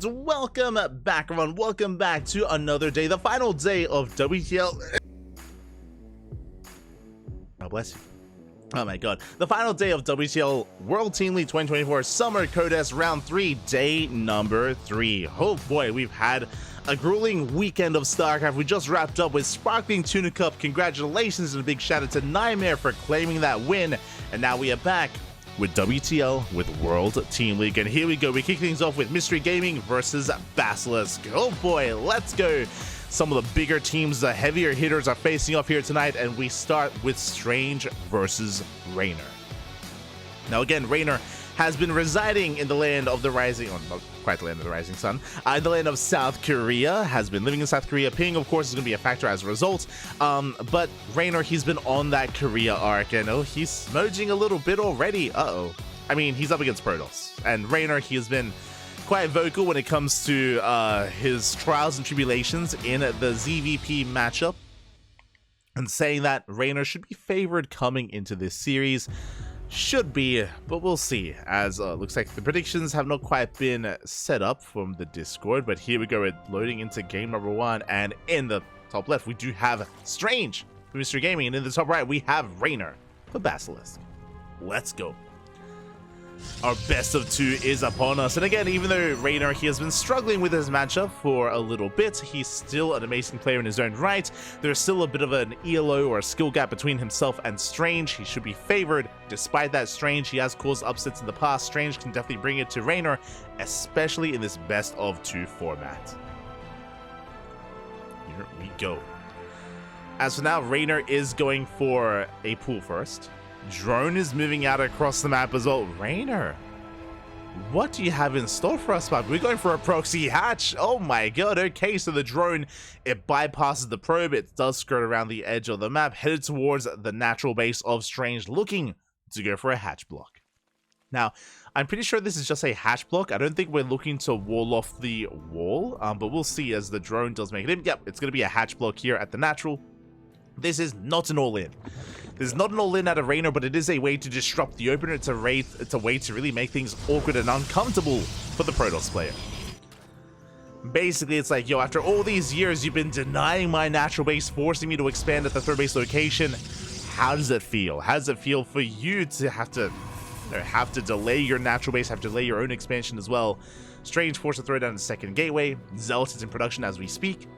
and welcome back, everyone. Welcome back to another day, the final day of WTL. Oh, bless you. Oh my god. The final day of WTL World Team League 2024 Summer Contest Round 3, day number 3. Oh boy, we've had a grueling weekend of StarCraft. We just wrapped up with Sparkling Tuna Cup. Congratulations and a big shout out to Nightmare for claiming that win. And now we are back with WTL with World Team League. And here we go. We kick things off with Mystery Gaming versus Basilisk. Oh boy, let's go. Some of the bigger teams, the heavier hitters are facing off here tonight, and we start with Strange versus Reynor. Now again, Reynor has been residing in the land of the rising, oh, not quite the land of the rising sun, in the land of South Korea, has been living in South Korea. Ping, of course, is going to be a factor as a result, but Reynor, he's been on that Korea arc, and oh, he's smudging a little bit already. I mean, he's up against Protoss, and Reynor, he has been quite vocal when it comes to his trials and tribulations in the ZVP matchup, and saying that Reynor should be favored coming into this series. Should be, but we'll see, as looks like the predictions have not quite been set up from the Discord. But here we go, we're loading into game number 1, and in the top left we do have Strange for Mystery Gaming, and in the top right we have Reynor for Basilisk. Let's go. Our best of 2 is upon us, and again, even though Reynor, he has been struggling with his matchup for a little bit, he's still an amazing player in his own right. There's still a bit of an ELO or a skill gap between himself and Strange. He should be favored. Despite that, Strange, he has caused upsets in the past. Strange can definitely bring it to Reynor, especially in this best of 2 format. Here we go. As for now, Reynor is going for a pool first. Drone is moving out across the map as well. Reynor, what do you have in store for us, bud? We're going for a proxy hatch. Oh my god. Okay, so the drone, it bypasses the probe. It does skirt around the edge of the map, headed towards the natural base of Strange, looking to go for a hatch block. Now, I'm pretty sure this is just a hatch block. I don't think we're looking to wall off the wall, but we'll see as the drone does make it in. Yep, it's going to be a hatch block here at the natural. This is not an all-in. This is not an all-in out of Reynor, but it is a way to disrupt the opener. It's a way to really make things awkward and uncomfortable for the Protoss player. Basically, it's like, yo, after all these years, you've been denying my natural base, forcing me to expand at the third base location. How does it feel? How does it feel for you to have to delay your natural base, have to delay your own expansion as well? Strange forced to throw down the second gateway. Zealot is in production as we speak.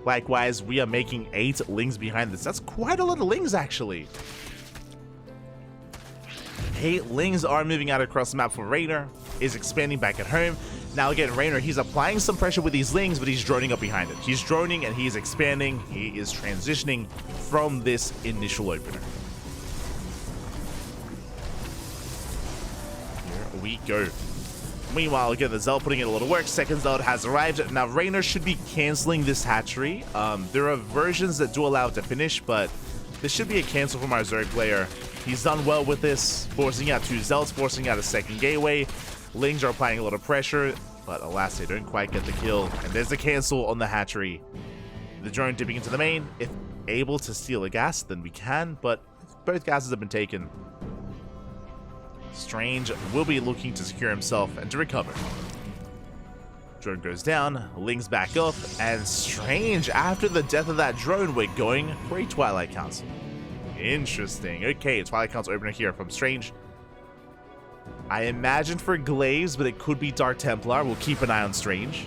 Likewise, we are making 8 lings behind this. That's quite a lot of lings, actually. 8 lings are moving out across the map for Reynor. Is expanding back at home. Now again, Reynor, he's applying some pressure with these lings, but he's droning up behind it. He's droning and he's expanding. He is transitioning from this initial opener. Here we go. Meanwhile, again, the Zealot putting in a lot of work. Second Zealot has arrived. Now, Reynor should be canceling this hatchery. There are versions that do allow it to finish, but this should be a cancel from our Zerg player. He's done well with this, forcing out 2 Zealots, forcing out a second gateway. Lings are applying a lot of pressure, but alas, they don't quite get the kill. And there's the cancel on the hatchery. The drone dipping into the main. If able to steal a gas, then we can, but both gases have been taken. Strange will be looking to secure himself and to recover. Drone goes down, lings back up, and Strange, after the death of that drone, we're going for a Twilight Council. Interesting. Okay, Twilight Council opener here from Strange. I imagine for Glaze, but it could be Dark Templar. We'll keep an eye on Strange.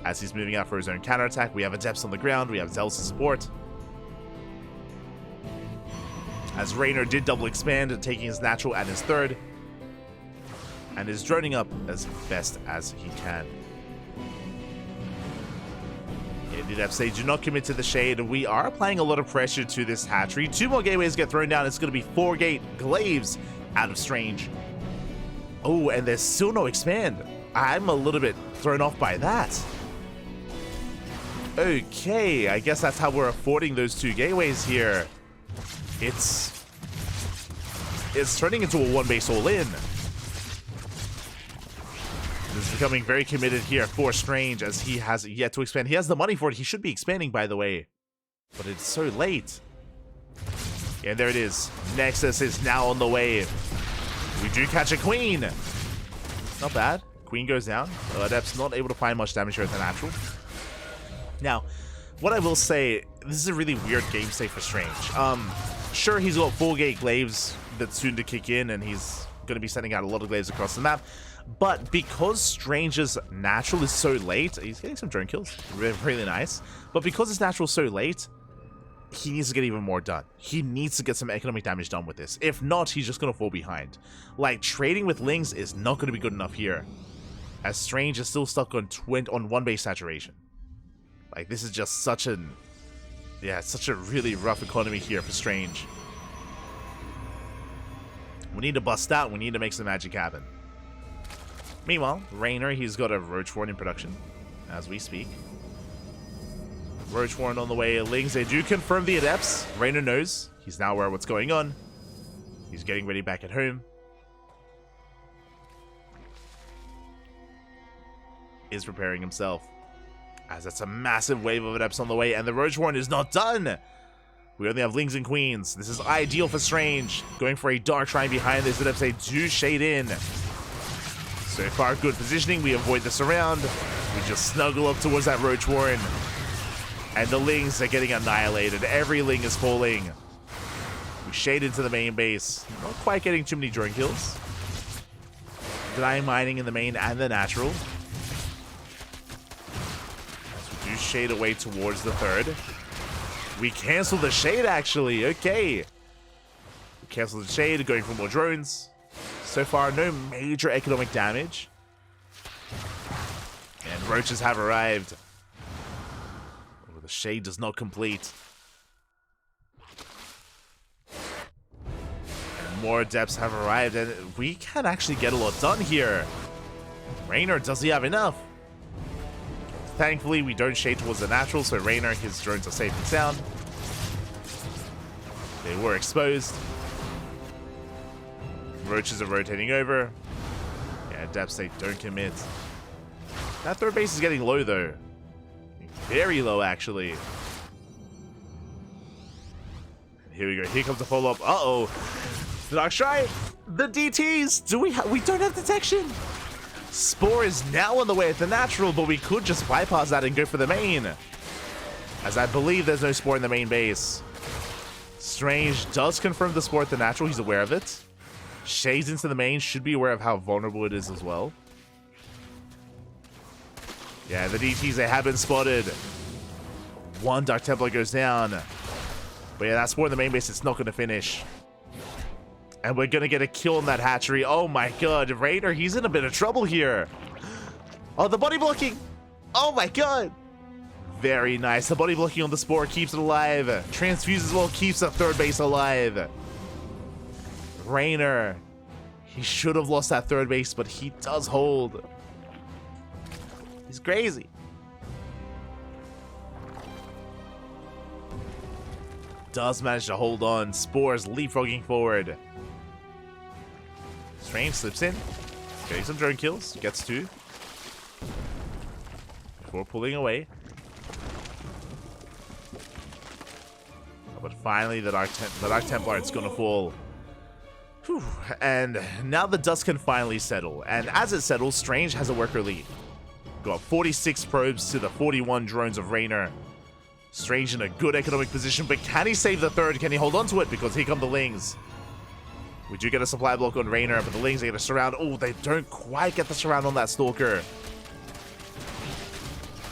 As he's moving out for his own counterattack, we have Adepts on the ground, we have Zealous support. As Reynor did double expand, taking his natural and his third, and is droning up as best as he can. Indeed, FSA, do not commit to the shade. We are applying a lot of pressure to this hatchery. 2 more gateways get thrown down. It's going to be 4 gate Glaives out of Strange. Oh, and there's still no expand. I'm a little bit thrown off by that. Okay, I guess that's how we're affording those 2 gateways here. It's turning into a 1 base all-in. This is becoming very committed here for Strange, as he has yet to expand. He has the money for it. He should be expanding, by the way. But it's so late. And there it is. Nexus is now on the way. We do catch a queen. Not bad. Queen goes down. Adept's not able to find much damage here at the natural. Now, what I will say, this is a really weird game state for Strange. Sure, he's got 4-gate glaives that's soon to kick in, and he's going to be sending out a lot of glaives across the map. But because Strange's natural is so late, he's getting some drone kills. Really nice. But because his natural is so late, he needs to get even more done. He needs to get some economic damage done with this. If not, he's just going to fall behind. Like, trading with Lings is not going to be good enough here, as Strange is still stuck on 1 base saturation. Like, this is just such an... yeah, it's such a really rough economy here for Strange. We need to bust out. We need to make some magic happen. Meanwhile, Reynor, he's got a Roach Warren in production as we speak. Roach Warren on the way. Lings, they do confirm the Adepts. Reynor knows. He's now aware of what's going on. He's getting ready back at home. Is preparing himself, as that's a massive wave of Adepts on the way, and the Roach Warren is not done. We only have Lings and Queens. This is ideal for Strange. Going for a Dark Shrine behind this. Adepts, they do shade in. So far, good positioning. We avoid the surround. We just snuggle up towards that Roach Warren. And the Lings are getting annihilated. Every Ling is falling. We shade into the main base. Not quite getting too many drone kills. Deny mining in the main and the natural. As we do shade away towards the third. We cancel the shade, actually. Okay. We cancel the shade, going for more drones. So far, no major economic damage. And roaches have arrived. Oh, the shade does not complete. And more Adepts have arrived, and we can actually get a lot done here. Reynor, does he have enough? Thankfully, we don't shade towards the natural, so Reynor, his drones are safe and sound. They were exposed. Roaches are rotating over. Yeah, Adepts, they don't commit. That third base is getting low, though. Very low, actually. Here we go. Here comes the follow-up. Uh-oh. The Dark Shrine. The DTs. We don't have detection. Spore is now on the way at the natural, but we could just bypass that and go for the main, as I believe there's no Spore in the main base. Strange does confirm the Spore at the natural. He's aware of it. Shades into the main. Should be aware of how vulnerable it is as well. Yeah, the DTs, they have been spotted. One Dark Templar goes down. But yeah, that Spore in the main base, it's not going to finish. And we're going to get a kill on that hatchery. Oh my god, Reynor, he's in a bit of trouble here. Oh, the body blocking. Oh my god. Very nice. The body blocking on the Spore keeps it alive. Transfuse as well keeps the third base alive. Reynor, he should have lost that third base, but he does hold. He's crazy. Does manage to hold on. Spore's leapfrogging forward. Strange slips in. Getting some drone kills. Gets 2. Before pulling away. But finally, the Dark Templar, it's going to fall. Whew. And now the dust can finally settle. And as it settles, Strange has a worker lead. Got 46 probes to the 41 drones of Reynor. Strange in a good economic position, but can he save the third? Can he hold on to it? Because here come the Lings. We do get a supply block on Reynor, but the Lings are going to surround. Oh, they don't quite get the surround on that Stalker.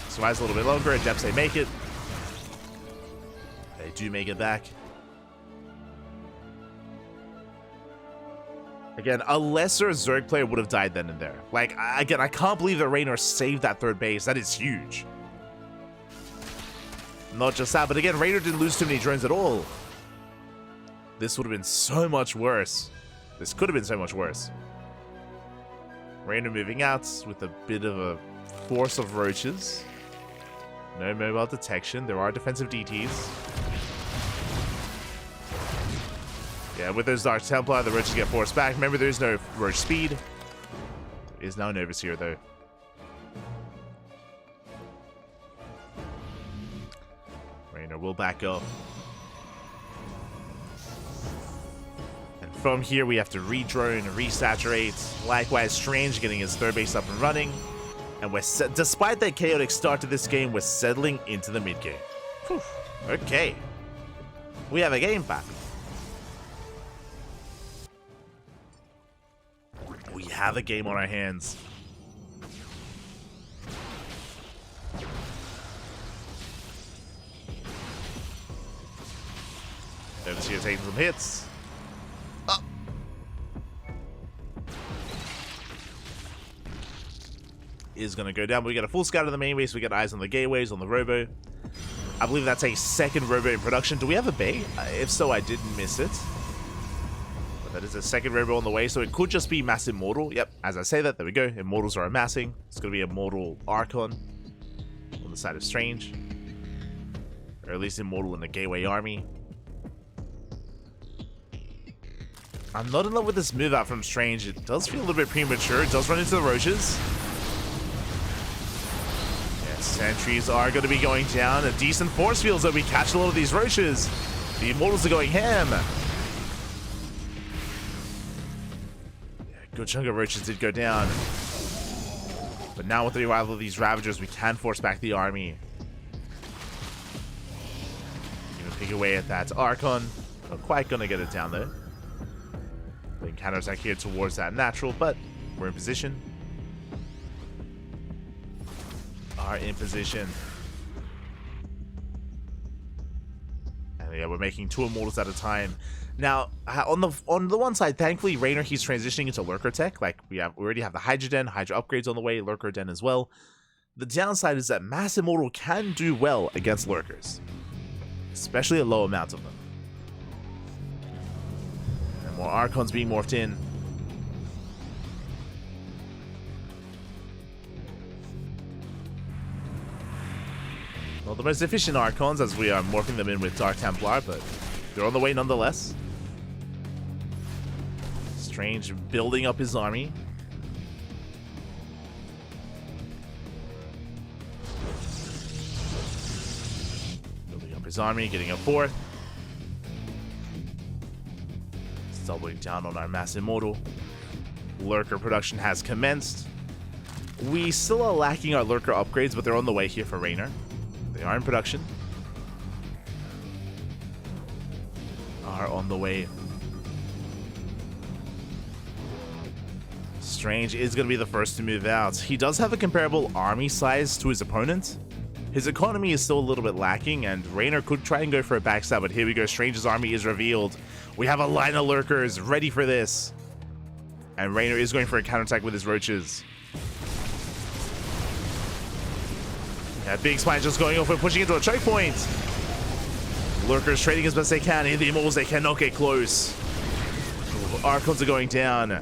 Survives a little bit longer. Adepts, they make it. They do make it back. Again, a lesser Zerg player would have died then and there. Like, again, I can't believe that Reynor saved that third base. That is huge. Not just that, but again, Reynor didn't lose too many drones at all. This would have been so much worse. This could have been so much worse. Reynor moving out with a bit of a force of roaches. No mobile detection. There are defensive DTs. Yeah, with those Dark Templar, the roaches get forced back. Remember, there is no roach speed. There is now an overseer, though. Reynor will back up. And from here, we have to re-drone, resaturate. Likewise, Strange getting his third base up and running. And despite that chaotic start to this game, we're settling into the mid game. Whew. Okay. We have a game back. We have a game on our hands. Notice here taking some hits. Oh. Is going to go down, but we get a full scout of the main base. We get eyes on the gateways, on the robo. I believe that's a second robo in production. Do we have a bay? If so, I did miss it. But that is a second robo on the way, so it could just be Mass Immortal. Yep, as I say that, there we go. Immortals are amassing. It's going to be Immortal Archon on the side of Strange. Or at least Immortal in the Gateway Army. I'm not in love with this move out from Strange. It does feel a little bit premature. It does run into the Roaches. Yeah, sentries are going to be going down. A decent force field, though. We catch a lot of these Roaches. The Immortals are going ham. Yeah, good chunk of Roaches did go down. But now with the arrival of these Ravagers, we can force back the army. Gonna pick away at that Archon. Not quite going to get it down, though. Counterattack here towards that natural, but we're in position. Are in position. And yeah, we're making 2 Immortals at a time. Now, on the one side, thankfully, Reynor, he's transitioning into Lurker tech. Like, we already have the Hydra Den, Hydra upgrades on the way, Lurker Den as well. The downside is that Mass Immortal can do well against Lurkers. Especially a low amount of them. More Archons being morphed in. Well, the most efficient Archons as we are morphing them in with Dark Templar, but they're on the way nonetheless. Strange building up his army. Building up his army, getting a 4th. Doubling down on our Mass Immortal. Lurker production has commenced. We still are lacking our Lurker upgrades, but they're on the way here for Reynor. They are in production. Are on the way. Strange is going to be the first to move out. He does have a comparable army size to his opponent. His economy is still a little bit lacking, and Reynor could try and go for a backstab, but here we go. Strange's army is revealed. We have a line of Lurkers ready for this. And Reynor is going for a counterattack with his Roaches. Yeah, Big Spine just going off and pushing into a choke point. Lurkers trading as best they can. In the Immortals, they cannot get close. Archons are going down.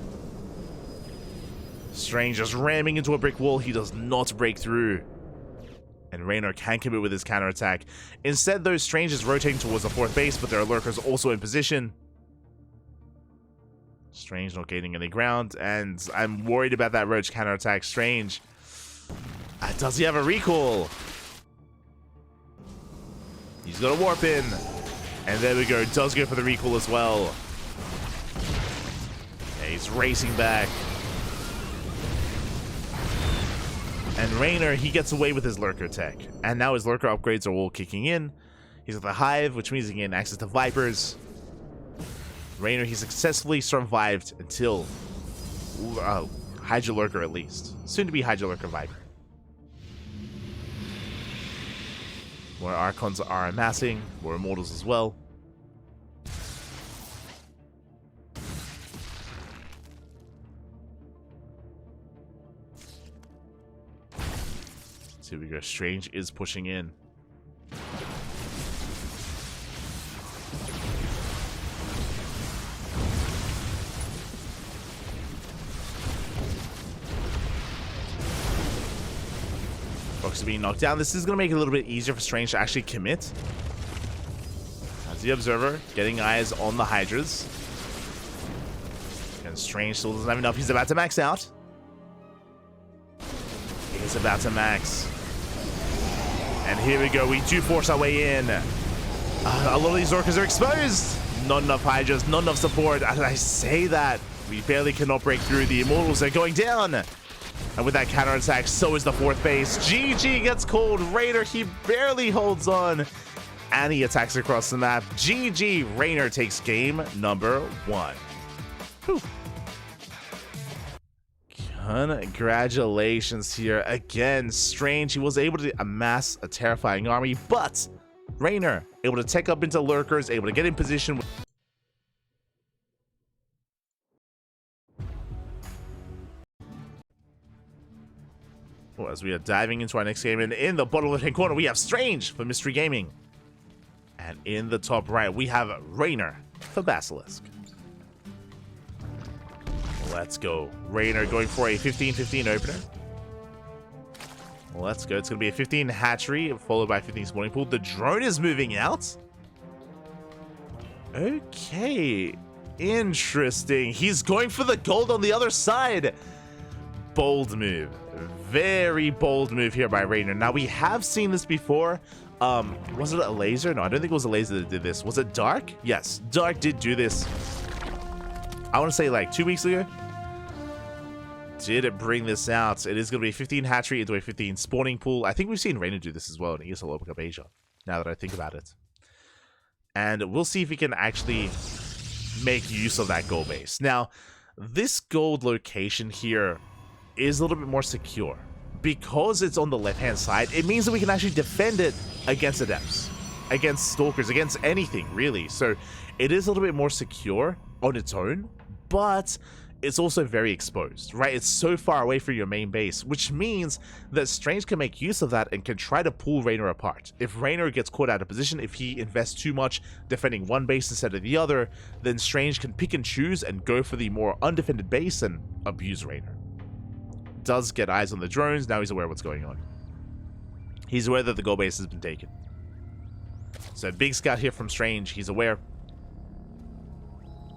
Strange just ramming into a brick wall. He does not break through. And Reynor can commit with his counterattack. Instead, though, Strange is rotating towards the 4th base, but there are Lurkers also in position. Strange not gaining any ground, and I'm worried about that Roach counterattack. Strange. Does he have a recall? He's got a warp in. And there we go. Does go for the recall as well. Yeah, he's racing back. And Reynor, he gets away with his Lurker tech. And now his Lurker upgrades are all kicking in. He's got the Hive, which means he can gain access to Vipers. Reynor, he successfully survived until Hydra Lurker at least. Soon to be Hydra Lurker Viper. More Archons are amassing, more Immortals as well. Here we go. Strange is pushing in. Folks are being knocked down. This is going to make it a little bit easier for Strange to actually commit. As the Observer, getting eyes on the Hydras. And Strange still doesn't have enough. He's about to max out. He's about to max. And here we go. We do force our way in. A lot of these Orcas are exposed. Not enough Hydras, not enough support. As I say that, we barely cannot break through. The Immortals are going down. And with that counterattack, so is the 4th base. GG gets called. Reynor, he barely holds on. And he attacks across the map. GG, Reynor takes game number 1. Whew. Congratulations here. Again, Strange, he was able to amass a terrifying army, but Reynor able to tech up into lurkers, able to get in position. Well, as we are diving into our next game, and in the bottom left-hand corner, we have Strange for Mystery Gaming. And in the top right, we have Reynor for Basilisk. Let's go. Reynor going for a 15-15 opener. Let's go. It's going to be a 15 hatchery, followed by 15 spawning pool. The drone is moving out. Okay. Interesting. He's going for the gold on the other side. Bold move. Very bold move here by Reynor. Now, we have seen this before. Was it a laser? No, I don't think it was a laser that did this. Was it Dark? Yes, Dark did do this. I want to say like 2 weeks ago. Did it bring this out? It is going to be a 15 hatchery into a 15 spawning pool. I think we've seen Reynor do this as well in ESL Open Cup Asia, now that I think about it. And we'll see if we can actually make use of that gold base. Now, this gold location here is a little bit more secure. Because it's on the left-hand side, it means that we can actually defend it against adepts, against stalkers, against anything, really. So it is a little bit more secure on its own, but it's also very exposed, right? It's so far away from your main base, which means that Strange can make use of that and can try to pull Reynor apart. If Reynor gets caught out of position, if he invests too much defending one base instead of the other, then Strange can pick and choose and go for the more undefended base and abuse Reynor. Does get eyes on the drones. Now he's aware of what's going on. He's aware that the gold base has been taken. So big scout here from Strange. He's aware.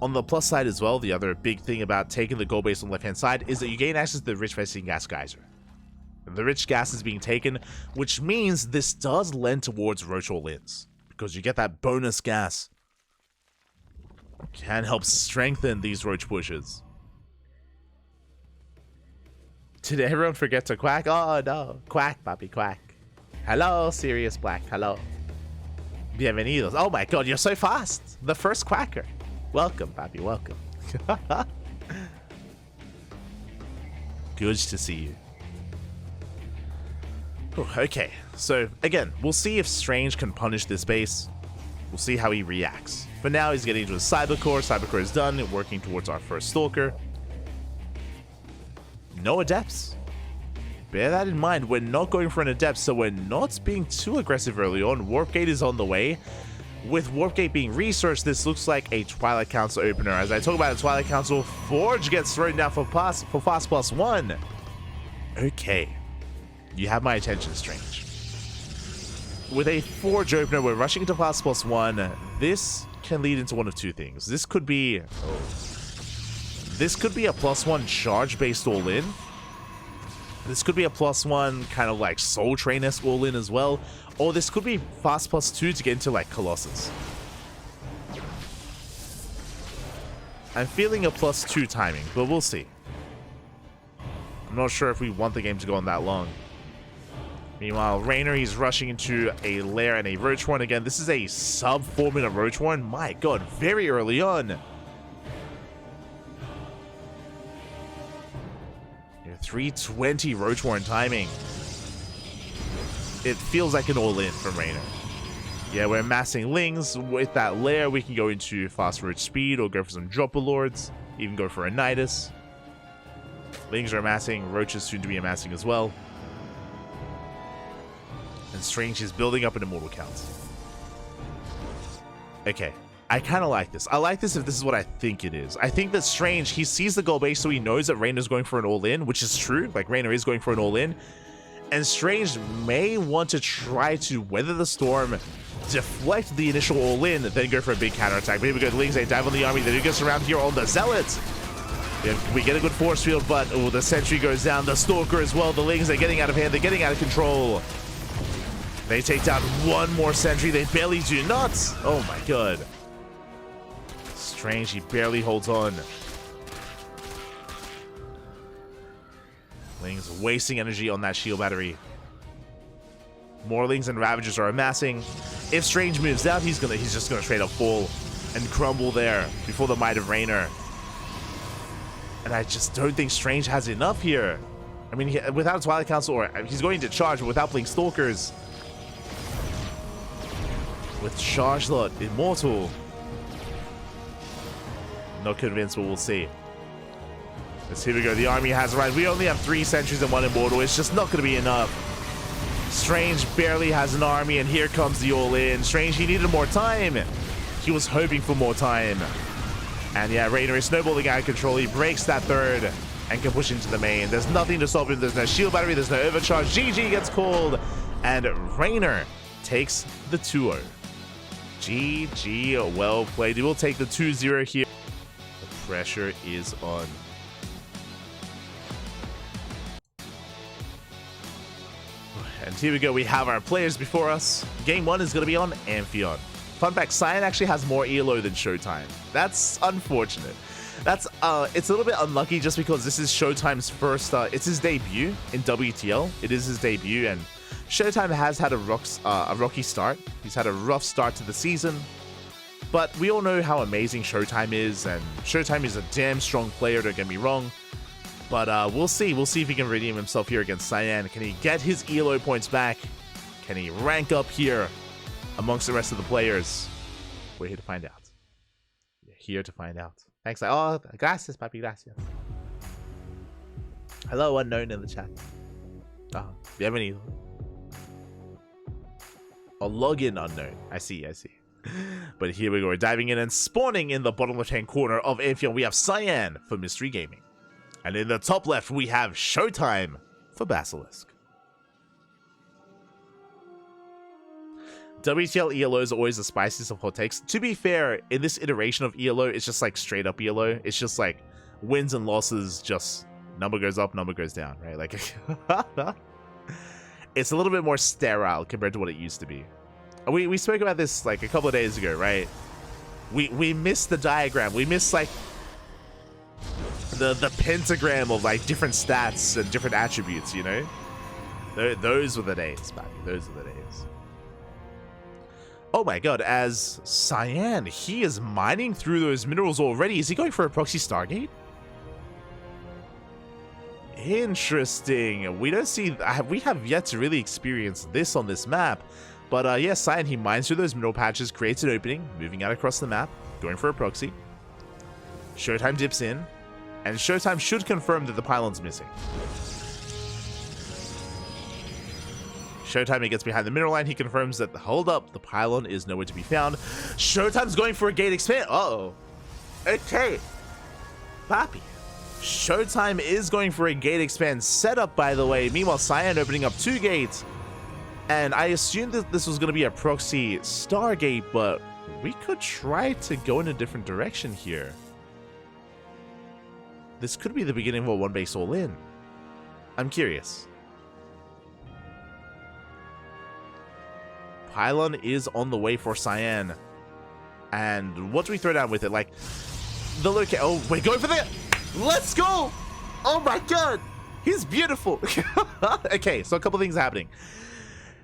On the plus side as well, the other big thing about taking the gold base on the left-hand side is that you gain access to the rich vesting gas geyser. The rich gas is being taken, which means this does lend towards roach all-ins, because you get that bonus gas. Can help strengthen these roach pushes. Did everyone forget to quack? Oh no, quack, papi, quack. Hello, Sirius Black, hello. Bienvenidos. Oh my god, you're so fast. The first quacker. Welcome, papi, welcome. Good to see you. Ooh, okay, so again, we'll see if Strange can punish this base. We'll see how he reacts. For now, he's getting into his Cybercore. Cybercore is done, working towards our first Stalker. No adepts. Bear that in mind. We're not going for an adept, so we're not being too aggressive early on. Warp Gate is on the way. With Warp Gate being researched, this looks like a Twilight Council opener. As I talk about the Twilight Council, Forge gets thrown down for fast +1. Okay. You have my attention, Strange. With a Forge opener, we're rushing into fast +1. This can lead into one of two things. This could be... This could be a +1 charge based all-in. This could be a +1 kind of like Soul Train-esque all-in as well. Or this could be fast +2 to get into like Colossus. I'm feeling a +2 timing, but we'll see. I'm not sure if we want the game to go on that long. Meanwhile, Reynor, he's rushing into a lair and a Roach Warren. Again, this is a sub 4-minute Roach Warren. My god, very early on. 320 Roach Warren timing. It feels like an all-in from Reynor. Yeah, we're amassing Lings. With that lair, we can go into fast Roach speed or go for some Dropper Lords. Even go for a Nidus. Lings are amassing. Roach is soon to be amassing as well. And Strange is building up an Immortal count. Okay. I kind of like this. I like this if this is what I think it is. I think that Strange, he sees the gold base, so he knows that Reynor's going for an all-in, which is true. Like, Reynor is going for an all-in. And Strange may want to try to weather the storm, deflect the initial all-in, then go for a big counterattack. But here we go. The Lings, they dive on the army. They do get around here on the Zealots. We get a good force field, but oh, the Sentry goes down. The Stalker as well. The Lings, they're getting out of hand. They're getting out of control. They take down one more Sentry. They barely do not. Oh, my god. Strange, he barely holds on. Ling's wasting energy on that shield battery. Morlings and Ravagers are amassing. If Strange moves out, he's just gonna straight up fall and crumble there before the might of Reynor. And I just don't think Strange has enough here. I mean, without Twilight Council, or he's going to charge, but without playing Stalkers. With Charge Lot, Immortal. Not convinced, but we'll see. Here we go. The army has arrived. We only have 3 sentries and 1 Immortal. It's just not going to be enough. Strange barely has an army, and here comes the all-in. Strange, he needed more time. He was hoping for more time. And yeah, Reynor is snowballing out of control. He breaks that 3rd and can push into the main. There's nothing to stop him. There's no shield battery. There's no overcharge. GG gets called. And Reynor takes the 2-0. GG, well played. He will take the 2-0 here. The pressure is on. And here we go. We have our players before us. Game 1 is going to be on Amphion. Fun fact, Cyan actually has more ELO than ShoWTimE. That's unfortunate. That's it's a little bit unlucky just because this is ShoWTimE's first, it's his debut in WTL. It is his debut, and ShoWTimE has had a rocky start. He's had a rough start to the season, but we all know how amazing ShoWTimE is, and ShoWTimE is a damn strong player, don't get me wrong. But we'll see. We'll see if he can redeem himself here against Cyan. Can he get his ELO points back? Can he rank up here amongst the rest of the players? We're here to find out. We're here to find out. Thanks. Oh, gracias, papi, gracias. Hello, unknown in the chat. Oh, bienvenido. A login unknown. I see, I see. But here we go. We're diving in and spawning in the bottom left-hand corner of Amphion. We have Cyan for Mystery Gaming. And in the top left, we have ShoWTimE for Basilisk. WTL ELO is always the spiciest of hot takes. To be fair, in this iteration of ELO, it's just like straight up ELO. It's just like wins and losses, just number goes up, number goes down, right? Like, it's a little bit more sterile compared to what it used to be. We spoke about this like a couple of days ago, right? We missed the diagram. We missed like the pentagram of like different stats and different attributes, you know? Those were the days, baby. Those were the days. Oh my god, as Cyan, he is mining through those minerals already. Is he going for a proxy Stargate? Interesting. We don't see, we have yet to really experience this on this map. But yeah, Cyan, he mines through those mineral patches, creates an opening, moving out across the map, going for a proxy. ShoWTimE dips in, and ShoWTimE should confirm that the pylon's missing. ShoWTimE gets behind the mineral line. He confirms that, hold up, the pylon is nowhere to be found. ShoWTimE's going for a gate expand. Uh-oh. Okay. Papi. ShoWTimE is going for a gate expand setup, by the way. Meanwhile, Cyan opening up 2 gates. And I assumed that this was going to be a proxy Stargate, but we could try to go in a different direction here. This could be the beginning of a one base all in. I'm curious. Pylon is on the way for Cyan. And what do we throw down with it? Like, the locate. Oh, we're going for the. Let's go! Oh my god! He's beautiful! Okay, so a couple things happening.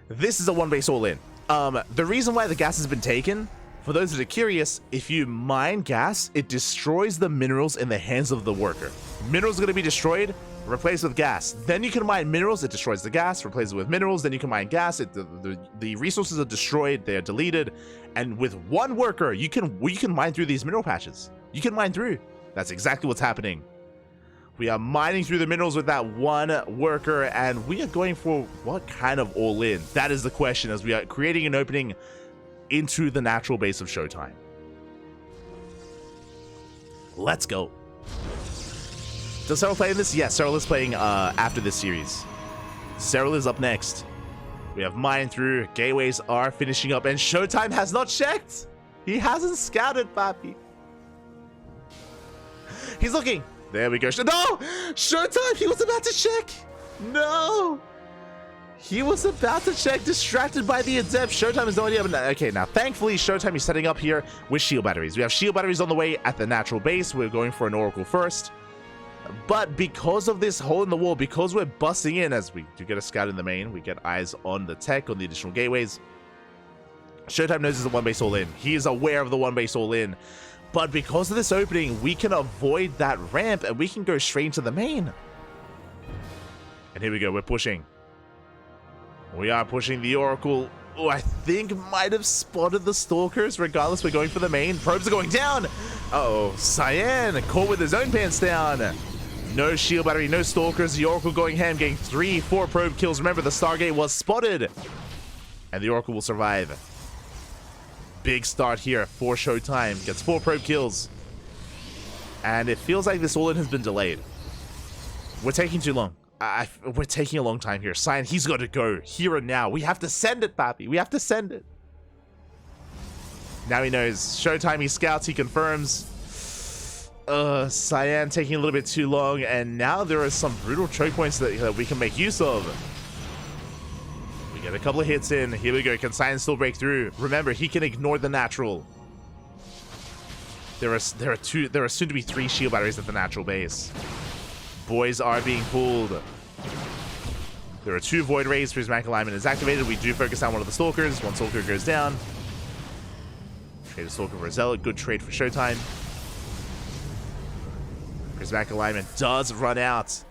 This is a one base all in. The reason why the gas has been taken, for those that are curious, if you mine gas, it destroys the minerals in the hands of the worker. Minerals are going to be destroyed, replaced with gas. Then you can mine minerals, it destroys the gas, replace it with minerals, then you can mine gas, the resources are destroyed, they are deleted, and with one worker, you can mine through these mineral patches. You can mine through. That's exactly what's happening. We are mining through the minerals with that one worker, and we are going for what kind of all-in? That is the question, as we are creating an opening into the natural base of ShoWTimE. Let's go. Does Serral play in this? Yes, Serral is playing after this series. Serral is up next. We have mine through, gateways are finishing up, and ShoWTimE has not checked. He hasn't scouted, papi. He's looking. There we go. No! ShoWTimE! He was about to check! No! He was about to check, distracted by the Adept. ShoWTimE has no idea. But okay, now thankfully ShoWTimE is setting up here with shield batteries. We have shield batteries on the way at the natural base. We're going for an Oracle first. But because of this hole in the wall, because we're busting in, as we do get a scout in the main, we get eyes on the tech, on the additional gateways. ShoWTimE knows it's a one base all in. He is aware of the one base all in. But because of this opening, we can avoid that ramp and we can go straight into the main. And here we go, we're pushing. We are pushing the Oracle. Oh, I think might have spotted the Stalkers. Regardless, we're going for the main. Probes are going down. Uh-oh, Cyan caught with his own pants down. No shield battery, no Stalkers. The Oracle going ham, getting 3-4 probe kills. Remember, the Stargate was spotted. And the Oracle will survive. Big start here for ShoWTimE. Gets 4 probe kills. And it feels like this all-in has been delayed. We're taking too long. We're taking a long time here. Cyan, he's got to go here and now. We have to send it, Papi. We have to send it. Now he knows. ShoWTimE, he scouts, he confirms. Cyan taking a little bit too long, and now there are some brutal choke points that we can make use of. We get a couple of hits in. Here we go. Can Cyan still break through? Remember, he can ignore the natural. There are soon to be 3 shield batteries at the natural base. Boys are being pulled. There are 2 Void Rays. Prismatic Alignment is activated. We do focus on one of the Stalkers. One Stalker goes down. Trade a Stalker for a Zealot. Good trade for ShoWTimE. Prismatic Alignment does run out.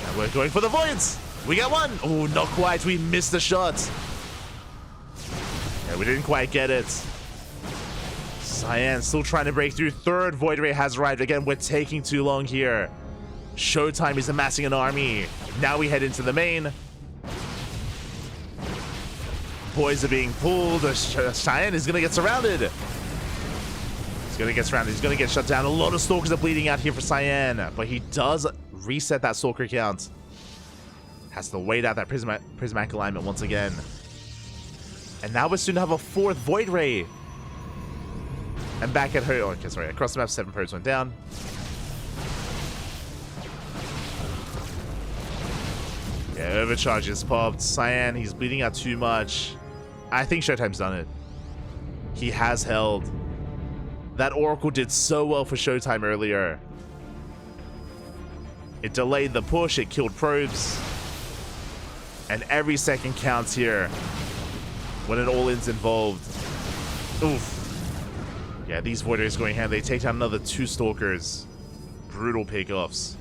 And we're going for the Voids. We got one. Oh, not quite. We missed the shot. Yeah, we didn't quite get it. Cyan still trying to break through. 3rd Void Ray has arrived. Again, we're taking too long here. ShoWTimE is amassing an army. Now we head into the main. Boys are being pulled. Cyan is going to get surrounded. He's going to get surrounded. He's going to get shut down. A lot of Stalkers are bleeding out here for Cyan. But he does reset that Stalker count. Has to wait out that Prismatic Alignment once again. And now we're soon to have a 4th Void Ray. And back at her. Oh, okay, sorry. Across the map, 7 probes went down. Yeah, overcharge is popped. Cyan, he's bleeding out too much. I think ShoWTimE's done it. He has held. That Oracle did so well for ShoWTimE earlier. It delayed the push. It killed probes. And every second counts here when an all-in's involved. Oof. Yeah, these Void Rays going ham. They take down another 2 Stalkers. Brutal pickoffs.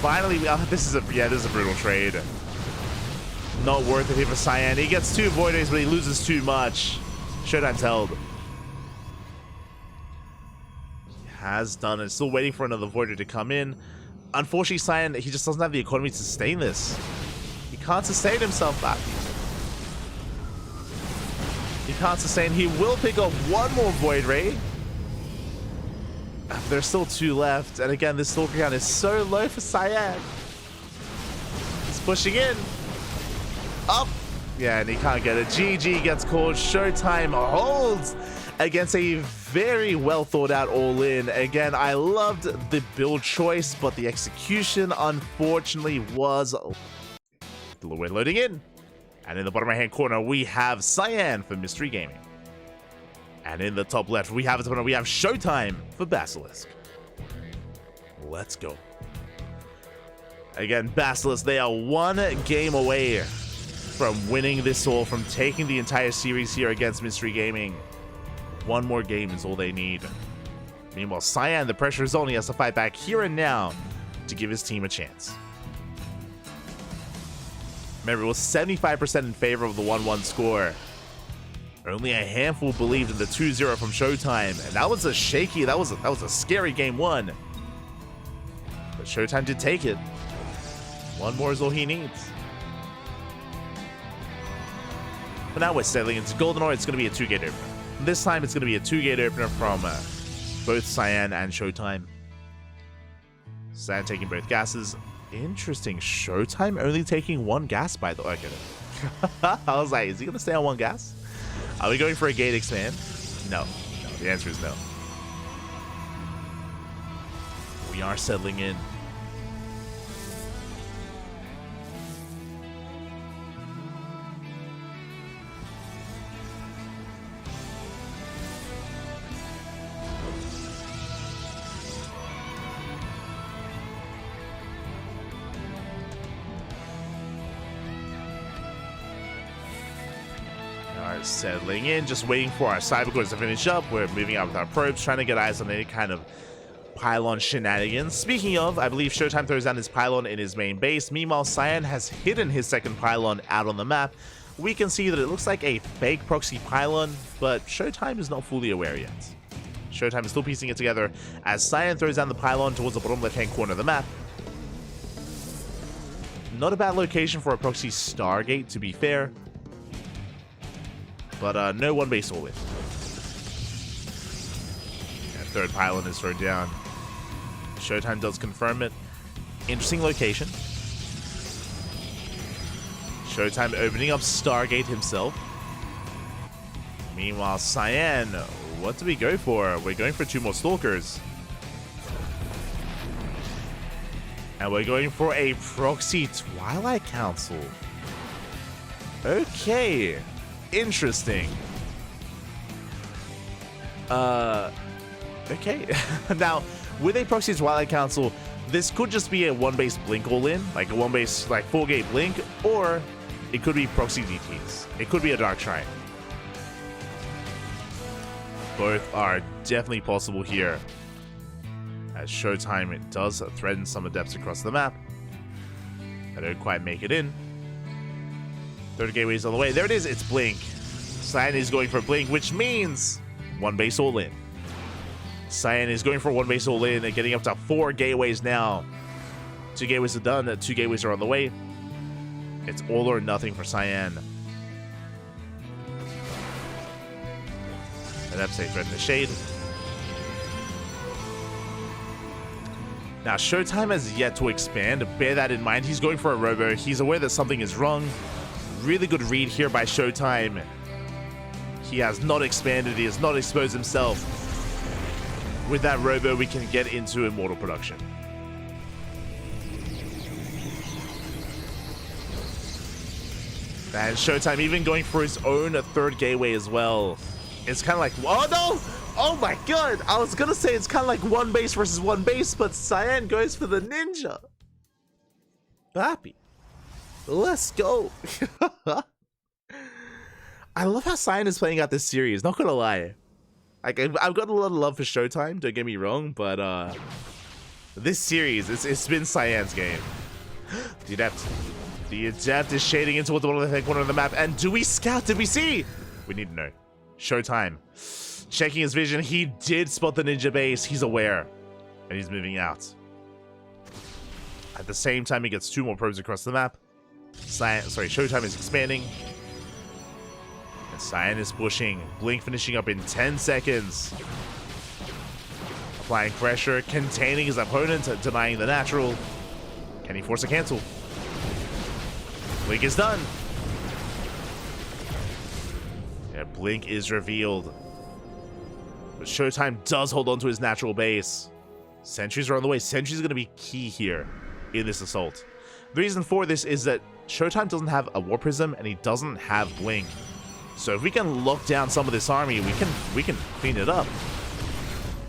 Finally, this is a brutal trade. Not worth it here for Cyan. He gets 2 Void Rays, but he loses too much. ShoWTimE's held. He has done it. Still waiting for another Void Ray to come in. Unfortunately, Cyan, he just doesn't have the economy to sustain this. He can't sustain himself back. He can't sustain. He will pick up 1 more Void Ray. There's still 2 left. And again, this Stalker count is so low for Cyan. He's pushing in. Up. Yeah, and he can't get it. GG gets called. ShoWTimE holds against a very well thought out all-in. Again, I loved the build choice, but the execution, unfortunately, was... We're loading in. And in the bottom right-hand corner, we have Cyan for Mystery Gaming. And in the top left, we have ShoWTimE for Basilisk. Let's go. Again, Basilisk, they are 1 game away from winning this all, from taking the entire series here against Mystery Gaming. 1 more game is all they need. Meanwhile, Cyan, the pressure is on. He has to fight back here and now to give his team a chance. Remember, it was 75% in favor of the 1-1 score. Only a handful believed in the 2-0 from ShoWTimE, and that was a shaky, that was a scary game 1. But ShoWTimE did take it. 1 more is all he needs. But now we're settling into GoldenEye. It's going to be a 2-gate opener. This time it's going to be a 2-gate opener from both Cyan and ShoWTimE. Cyan taking both gases. Interesting. ShoWTimE only taking 1 gas by the way. Okay. I was like, is he going to stay on 1 gas? Are we going for a gate expand? No. The answer is no. We are settling in. Settling in, just waiting for our cybercores to finish up. We're moving out with our probes, trying to get eyes on any kind of pylon shenanigans. Speaking of, I believe ShoWTimE throws down his pylon in his main base. Meanwhile, Cyan has hidden his second pylon out on the map. We can see that it looks like a fake proxy pylon, but ShoWTimE is not fully aware yet. ShoWTimE is still piecing it together as Cyan throws down the pylon towards the bottom left-hand corner of the map. Not a bad location for a proxy Stargate, to be fair. But no one base all in. Yeah, third pylon is thrown down. ShoWTimE does confirm it. Interesting location. ShoWTimE opening up Stargate himself. Meanwhile, Cyan, what do we go for? We're going for 2 more Stalkers. And we're going for a proxy Twilight Council. Okay. Interesting. Okay. Now, with a proxy Twilight Council, this could just be a 1-base blink all-in, like a 1-base, like 4-gate blink, or it could be proxy DTs. It could be a Dark Shrine. Both are definitely possible here, as ShoWTimE does threaten some adepts across the map. I don't quite make it in. Third gateway's on the way. There it is. It's Blink. Cyan is going for Blink, which means 1-base all-in. Cyan is going for 1-base all-in and getting up to 4 gateways now. 2 gateways are done. 2 gateways are on the way. It's all or nothing for Cyan. And that's a threat in the shade. Now, ShoWTimE has yet to expand. Bear that in mind. He's going for a robo. He's aware that something is wrong. Really good read here by ShoWTimE. He has not expanded. He has not exposed himself. With that robo, we can get into Immortal production. And ShoWTimE even going for his own 3rd gateway as well. It's kind of like, oh no! Oh my god! I was gonna say it's kind of like 1 base versus 1 base, but Cyan goes for the ninja. Happy. Let's go. I love how Cyan is playing out this series, not gonna lie. Like, I've got a lot of love for ShoWTimE, don't get me wrong, but this series, it's been Cyan's game. The Adept is shading into the bottom left corner of the map, and do we scout? Did we see? We need to know. ShoWTimE. Checking his vision, he did spot the ninja base, he's aware. And he's moving out. At the same time, he gets 2 more probes across the map. ShoWTimE is expanding. And Cyan is pushing. Blink finishing up in 10 seconds. Applying pressure, containing his opponent, denying the natural. Can he force a cancel? Blink is done. Yeah, Blink is revealed. But ShoWTimE does hold on to his natural base. Sentries are on the way. Sentries are going to be key here in this assault. The reason for this is that ShoWTimE doesn't have a War Prism and he doesn't have Blink. So if we can lock down some of this army, we can clean it up.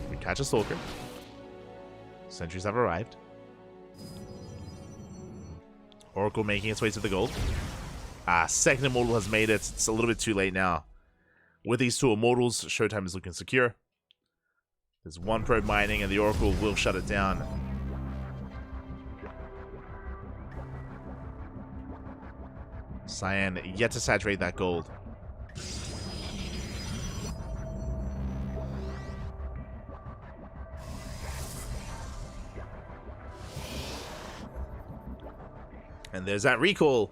We catch a Stalker. Sentries have arrived. Oracle making its way to the gold. Second Immortal has made it. It's a little bit too late now. With these 2 Immortals, ShoWTimE is looking secure. There's 1 probe mining and the Oracle will shut it down. Cyan yet to saturate that gold. And there's that recall.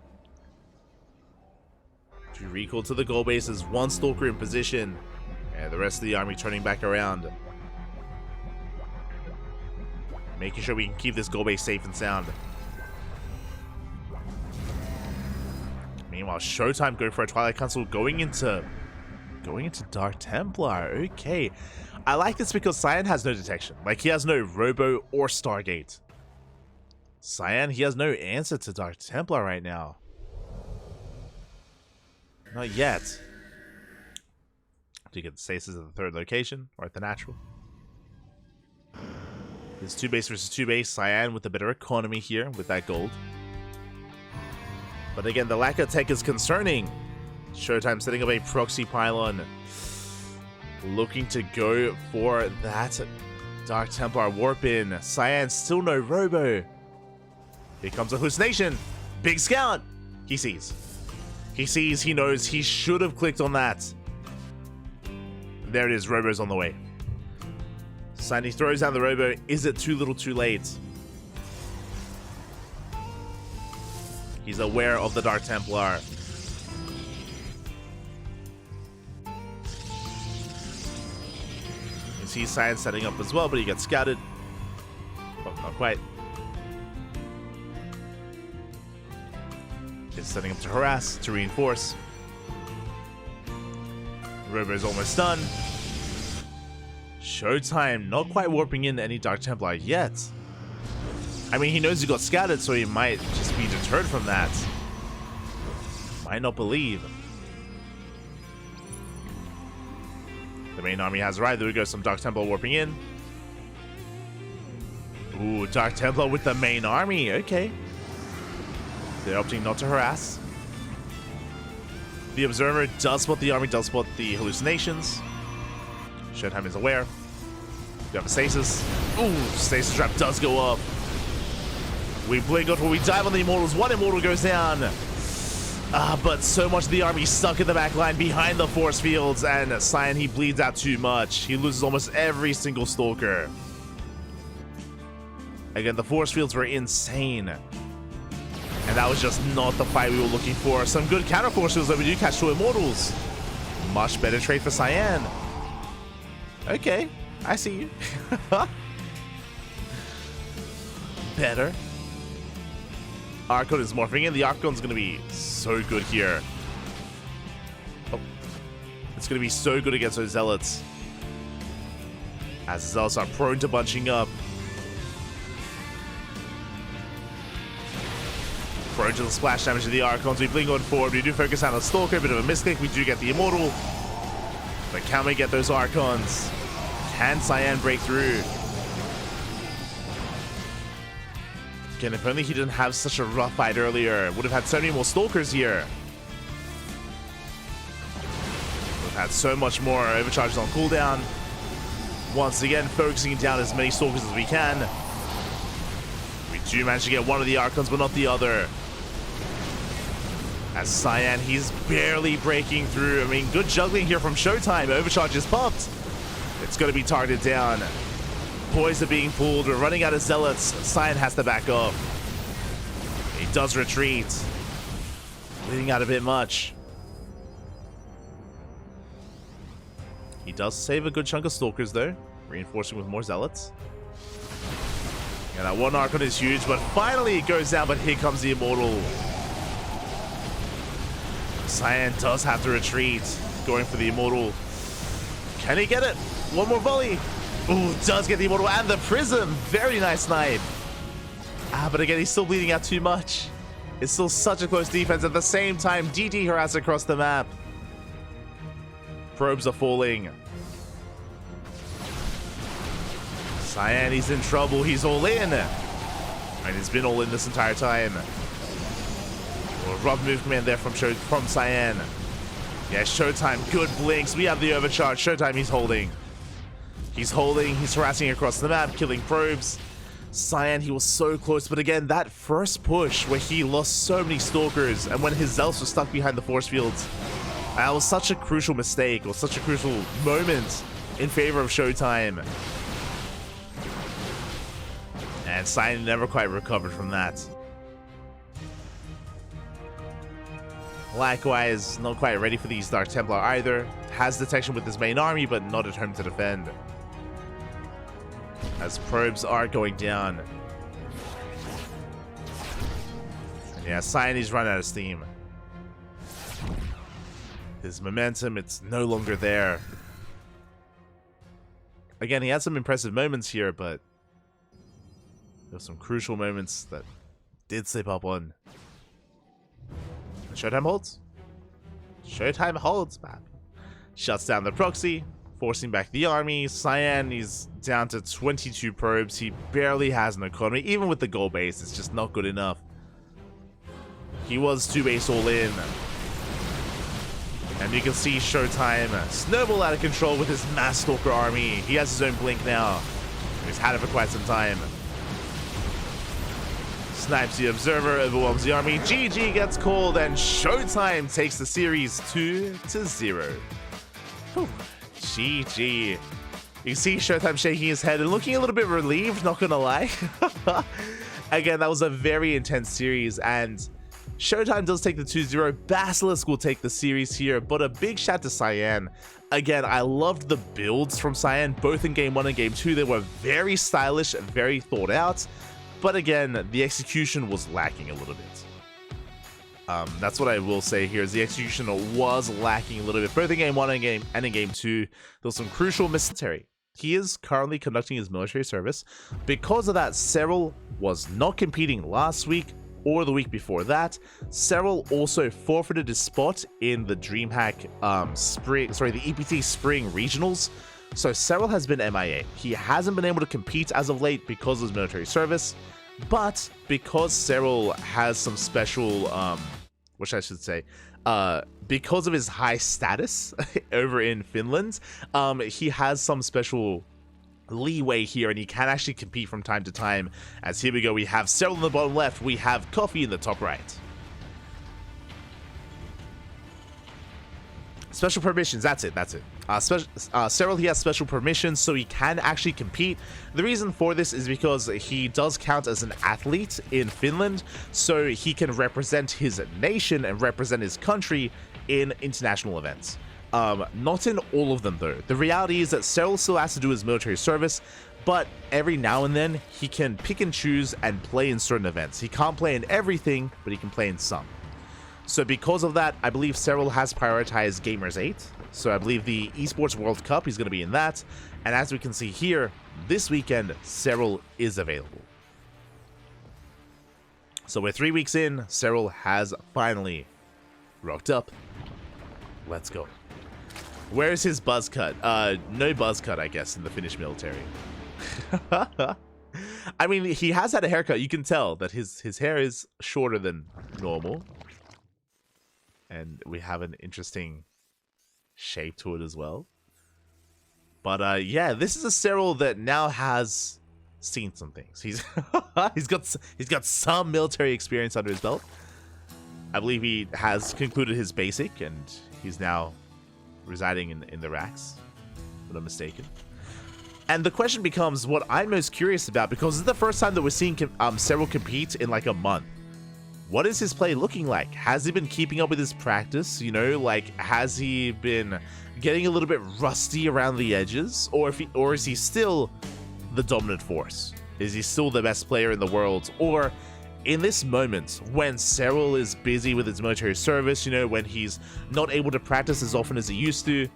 To recall to the gold bases, 1 Stalker in position. And the rest of the army turning back around. Making sure we can keep this gold base safe and sound. Meanwhile, ShoWTimE going for a Twilight Council, going into Dark Templar. Okay. I like this because Cyan has no detection. Like, he has no Robo or Stargate. Cyan, he has no answer to Dark Templar right now. Not yet. Do you get the stasis at the third location, or at the natural? It's 2 base versus 2 base. Cyan with a better economy here with that gold. But again, the lack of tech is concerning. ShoWTimE setting up a proxy pylon. Looking to go for that Dark Templar warp in. Cyan still no Robo. Here comes a hallucination. Big scout. He sees. He sees, he knows, he should have clicked on that. There it is, Robo's on the way. Cyan, he throws down the Robo. Is it too little too late? He's aware of the Dark Templar. You see Cyan setting up as well, but he gets scouted. Oh, not quite. He's setting up to harass, to reinforce. Robo's almost done. ShoWTimE not quite warping in any Dark Templar yet. I mean, he knows he got scouted, so he might just be deterred from that. Might not believe. The main army has arrived. There we go, some Dark Templar warping in. Ooh, Dark Templar with the main army. Okay. They're opting not to harass. The Observer does spot the army, does spot the hallucinations. ShoWTimE is aware. We have a stasis. Ooh, stasis trap does go up. We blink before we dive on the Immortals. One Immortal goes down. But so much of the army stuck in the back line behind the force fields, and Cyan, he bleeds out too much. He loses almost every single Stalker. Again, the force fields were insane. And that was just not the fight we were looking for. Some good counter force fields that we do catch 2 Immortals. Much better trade for Cyan. Okay, I see you. Better. Archon is morphing in. The Archon's going to be so good here. Oh. It's going to be so good against those Zealots. As the Zealots are prone to bunching up. Prone to the splash damage of the Archons. We blink on forward. We do focus on a Stalker. A bit of a misclick. We do get the Immortal. But can we get those Archons? Can Cyan break through? Again, if only he didn't have such a rough fight earlier. Would have had so many more Stalkers here. Would have had so much more overcharges on cooldown. Once again, focusing down as many Stalkers as we can. We do manage to get one of the Archons, but not the other. As Cyan, he's barely breaking through. I mean, good juggling here from ShoWTimE. Overcharge is popped. It's going to be targeted down. Boys are being pulled. We're running out of Zealots. Cyan has to back up. He does retreat. Bleeding out a bit much. He does save a good chunk of Stalkers, though. Reinforcing with more Zealots. Yeah, that one Archon is huge, but finally it goes down, but here comes the Immortal. Cyan does have to retreat. Going for the Immortal. Can he get it? One more volley. Ooh, does get the Immortal and the Prism. Very nice snipe. But again, he's still bleeding out too much. It's still such a close defense. At the same time, DT harass across the map. Probes are falling. Cyan, he's in trouble. He's all in. And he's been all in this entire time. Well, rough move command there from Cyan. Yeah, ShoWTimE, good blinks. We have the overcharge. ShoWTimE, he's holding. He's holding. He's harassing across the map, killing probes. Cyan, he was so close. But again, that first push where he lost so many Stalkers and when his Zealots were stuck behind the force fields, that was such a crucial mistake, or such a crucial moment in favor of ShoWTimE. And Cyan never quite recovered from that. Likewise, not quite ready for these Dark Templar either. Has detection with his main army, but not at home to defend. As probes are going down. And yeah, Cyan is run out of steam. His momentum, it's no longer there. Again, he had some impressive moments here, but there were some crucial moments that did slip up on. ShoWTimE holds. ShoWTimE holds, man. Shuts down the proxy, forcing back the army. Cyan is down to 22 probes. He barely has an economy. Even with the gold base, it's just not good enough. He was 2 base all in. And you can see ShoWTimE snowball out of control with his mass stalker army. He has his own blink now. He's had it for quite some time. Snipes the observer, overwhelms the army. GG gets called, and ShoWTimE takes the series 2-0. GG. You can see ShoWTimE shaking his head and looking a little bit relieved, not gonna lie. Again, that was a very intense series, and ShoWTimE does take the 2-0. BASILISK will take the series here, but a big shout to Cyan. Again, I loved the builds from Cyan, both in Game 1 and Game 2. They were very stylish, very thought out. But again, the execution was lacking a little bit. That's what I will say here, is the execution was lacking a little bit. Both in Game 1 and in Game 2, there was some crucial military. He is currently conducting his military service. Because of that, Serral was not competing last week or the week before that. Serral also forfeited his spot in the DreamHack the EPT Spring Regionals. So Serral has been MIA. He hasn't been able to compete as of late because of his military service, but because Serral has some special, what I should say, because of his high status over in Finland, he has some special leeway here, and he can actually compete from time to time. As here we go, we have Serral in the bottom left, we have Coffee in the top right. Special permissions, that's it. Serral, he has special permissions, so he can actually compete. The reason for this is because he does count as an athlete in Finland, so he can represent his nation and represent his country in international events. Not in all of them, though. The reality is that Serral still has to do his military service, but every now and then, he can pick and choose and play in certain events. He can't play in everything, but he can play in some. So because of that, I believe Serral has prioritized Gamers 8. So I believe the Esports World Cup, he's going to be in that. And as we can see here, this weekend, Serral is available. So we're 3 weeks in, Serral has finally rocked up. Let's go. Where's his buzz cut? No buzz cut, I guess, in the Finnish military. I mean, he has had a haircut. You can tell that his hair is shorter than normal. And we have an interesting shape to it as well. But yeah, this is a Serral that now has seen some things. He's he's got some military experience under his belt. I believe he has concluded his basic, and he's now residing in the racks, if I'm not mistaken. And the question becomes what I'm most curious about, because this is the first time that we're seeing Serral compete in like a month. What is his play looking like? Has he been keeping up with his practice? You know, like, has he been getting a little bit rusty around the edges? Or is he still the dominant force? Is he still the best player in the world? Or in this moment, when Serral is busy with his military service, you know, when he's not able to practice as often as he used to,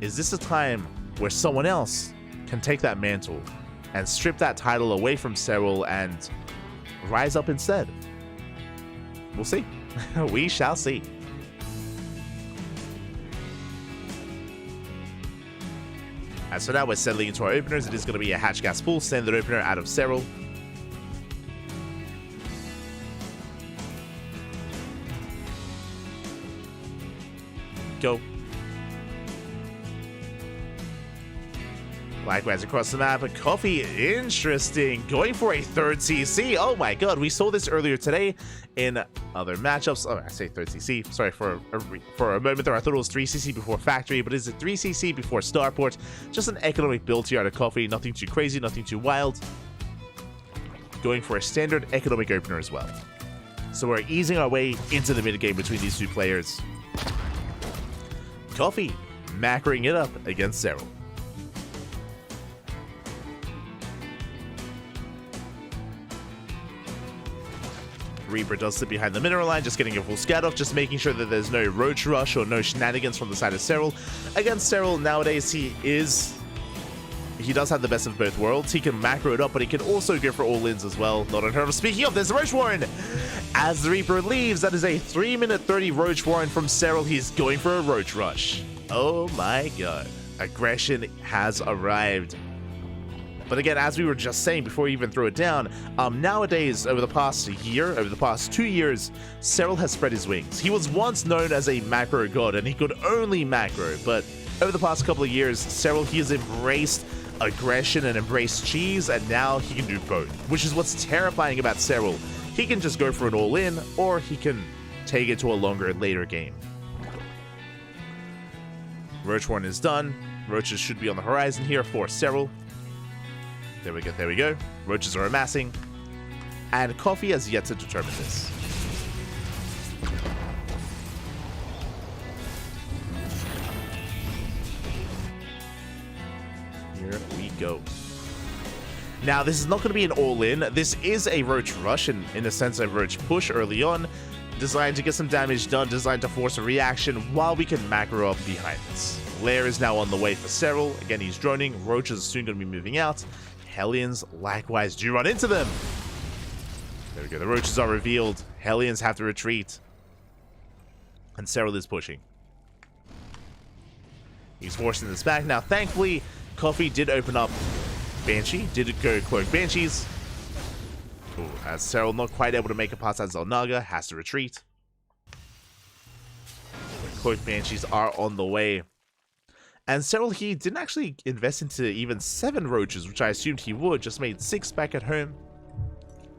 is this a time where someone else can take that mantle and strip that title away from Serral and rise up instead? We'll see. We shall see. As for now, we're settling into our openers. It is going to be a Hatch Gas Pool standard opener out of Serral. Go. Likewise across the map, Coffee, interesting, going for a third CC. Oh my god, we saw this earlier today in other matchups. Oh, I say third CC. Sorry, for a moment there I thought it was 3CC before Factory, but is it 3CC before Starport? Just an economic build here out of Coffee, nothing too crazy, nothing too wild. Going for a standard economic opener as well. So we're easing our way into the mid game between these two players. Coffee, macroing it up against Serral. Reaper does sit behind the mineral line, just getting a full scout off, just making sure that there's no roach rush or no shenanigans from the side of Serral. Against Serral, nowadays he is he does have the best of both worlds. He can macro it up, but he can also go for all-ins as well. Not unheard of. Speaking of, there's the Roach Warren. As the Reaper leaves, that is a 3-minute 30 Roach Warren from Serral. He's going for a Roach Rush. Oh my god. Aggression has arrived. But again, as we were just saying before we even throw it down, nowadays, over the past year, over the past 2 years, Serral has spread his wings. He was once known as a macro god, and he could only macro, but over the past couple of years, Serral, he has embraced aggression and embraced cheese, and now he can do both, which is what's terrifying about Serral. He can just go for an all-in, or he can take it to a longer, later game. Roach Warren is done. Roaches should be on the horizon here for Serral. There we go, there we go. Roaches are amassing. And Coffee has yet to determine this. Here we go. Now, this is not going to be an all-in. This is a Roach Rush, and in a sense, a Roach Push early on. Designed to get some damage done, designed to force a reaction while we can macro up behind this. Lair is now on the way for Serral. Again, he's droning. Roaches are soon going to be moving out. Hellions likewise do run into them. There we go. The Roaches are revealed. Hellions have to retreat. And Serral is pushing. He's forcing this back. Now, thankfully, Coffee did open up Banshee. Did go Cloak Banshees. Ooh, as Serral not quite able to make it past that Zelnaga, has to retreat. Cloak Banshees are on the way. And Serral, he didn't actually invest into even 7 Roaches, which I assumed he would. Just made 6 back at home.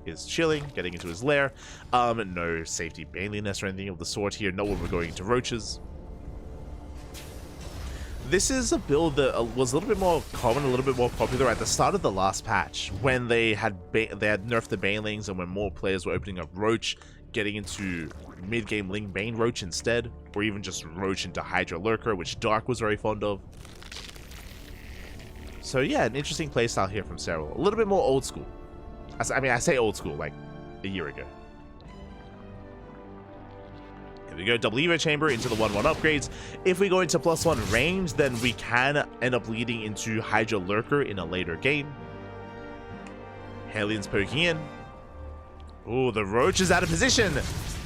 He's chilling, getting into his lair. No safety Baneliness or anything of the sort here. No one we're going into Roaches. This is a build that was a little bit more common, a little bit more popular at the start of the last patch, when they had nerfed the Banelings and when more players were opening up Roach, getting into mid-game Ling Bane Roach instead, or even just Roach into Hydra Lurker, which Dark was very fond of. So yeah, an interesting playstyle here from Serral. A little bit more old school. I mean, I say old school, like a year ago. Here we go, double Evo Chamber into the 1-1 upgrades. If we go into +1 range, then we can end up leading into Hydra Lurker in a later game. Hellions poking in. Oh, the Roach is out of position.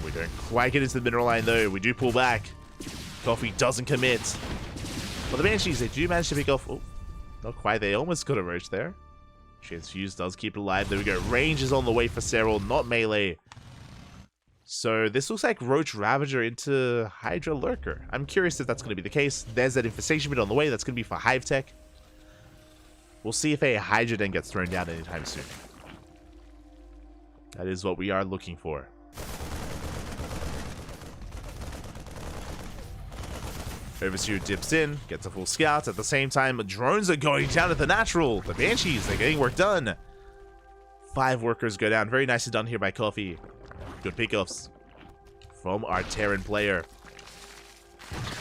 We don't quite get into the mineral line though. We do pull back. Coffee doesn't commit. Well, the Banshees, they do manage to pick off. Oh, not quite. They almost got a Roach there. Transfuse does keep it alive. There we go. Range is on the way for Serral, not melee. So this looks like Roach Ravager into Hydra Lurker. I'm curious if that's going to be the case. There's that Infestation bit on the way. That's going to be for Hive Tech. We'll see if a Hydra den gets thrown down anytime soon. That is what we are looking for. Overseer dips in, gets a full scout. At the same time, drones are going down at the natural. The Banshees, they're getting work done. 5 workers go down. Very nicely done here by Coffee. Good pickups from our Terran player.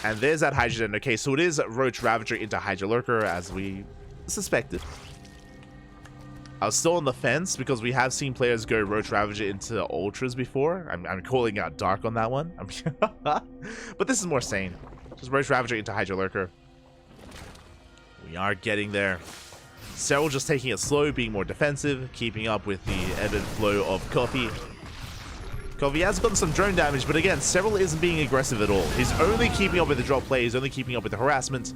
And there's that Hydra den. Okay, so it is Roach Ravager into Hydra Lurker, as we suspected. I was still on the fence because we have seen players go Roach Ravager into Ultras before. I'm calling out Dark on that one. But this is more sane. Just Roach Ravager into Hydra Lurker. We are getting there. Serral just taking it slow, being more defensive, keeping up with the ebb and flow of Coffee. Coffee has gotten some drone damage, but again, Serral isn't being aggressive at all. He's only keeping up with the drop play, he's only keeping up with the harassment.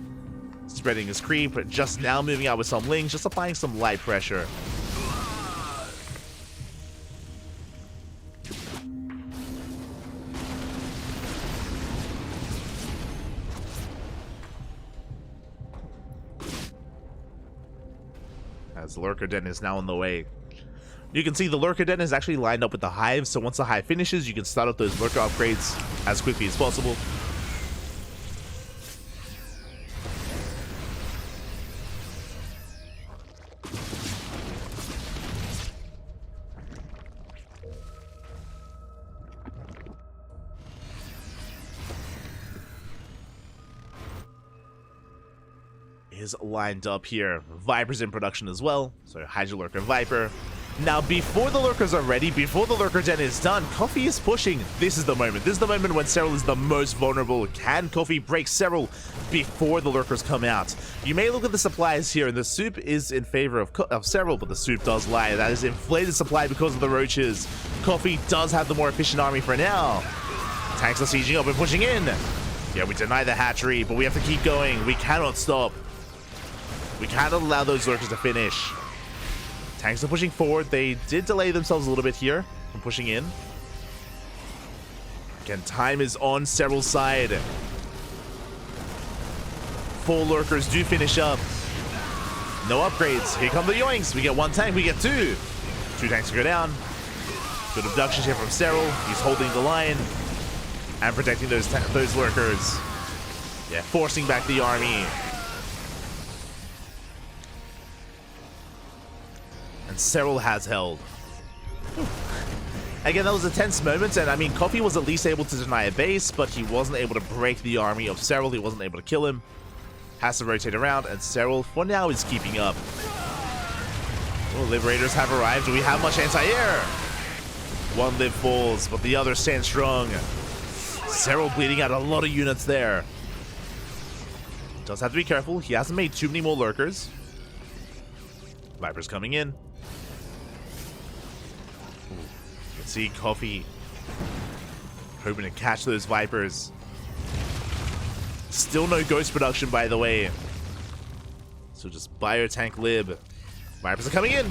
Spreading his creep, just now moving out with some lings, just applying some light pressure. As Lurker Den is now on the way. You can see the Lurker Den is actually lined up with the Hive, so once the Hive finishes, you can start up those Lurker upgrades as quickly as possible. Is lined up here. Viper's in production as well, so Hydra Lurker Viper. Now, before the lurkers are ready, before the lurker gen is done, Coffee is pushing. This is the moment. This is the moment when Serral is the most vulnerable. Can Coffee break Serral before the lurkers come out? You may look at the supplies here, and the soup is in favor of Serral, but the soup does lie. That is inflated supply because of the roaches. Coffee does have the more efficient army for now. Tanks are sieging up and pushing in. Yeah, we deny the hatchery, but we have to keep going. We cannot stop. We cannot allow those lurkers to finish. Tanks are pushing forward. They did delay themselves a little bit here from pushing in. Again, time is on Serral's side. 4 lurkers do finish up. No upgrades. Here come the yoinks. We get 1 tank. We get 2. 2 tanks go down. Good abductions here from Serral. He's holding the line and protecting those lurkers. Yeah, forcing back the army. And Serral has held. Again, that was a tense moment, and I mean, Coffee was at least able to deny a base, but he wasn't able to break the army of Serral. He wasn't able to kill him. Has to rotate around, and Serral, for now, is keeping up. Oh, Liberators have arrived. Do we have much anti-air? 1 live falls, but the other stands strong. Serral bleeding out a lot of units there. Does have to be careful. He hasn't made too many more lurkers. Viper's coming in. You can see Coffee hoping to catch those Vipers. Still no ghost production, by the way. So just biotank lib. Vipers are coming in.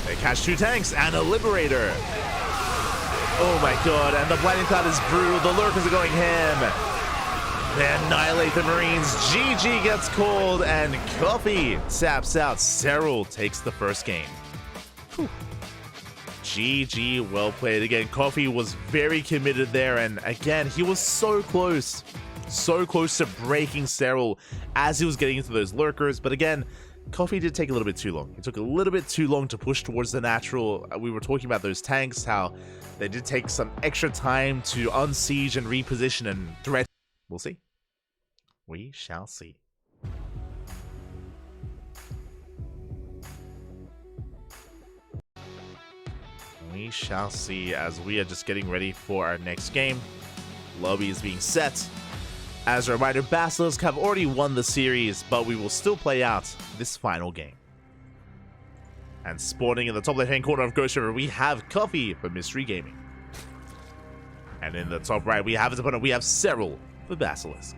They catch 2 tanks and a Liberator. Oh my god, and the Blinding Cloud is brutal. The lurkers are going ham. They annihilate the Marines. GG gets called, and Coffee taps out. Serral takes the first game. Whew. GG, well played. Again, Coffee was very committed there, and again, he was so close to breaking Serral as he was getting into those lurkers. But again, Coffee did take a little bit too long. It took a little bit too long to push towards the natural. We were talking about those tanks, how they did take some extra time to unsiege and reposition and threat. We'll see. We shall see. We shall see as we are just getting ready for our next game. Lobby is being set. As a reminder, BASILISK have already won the series, but we will still play out this final game. And spawning in the top left-hand corner of Ghost River, we have Coffee for Mystery Gaming. And in the top right, we have his opponent, we have Serral for BASILISK.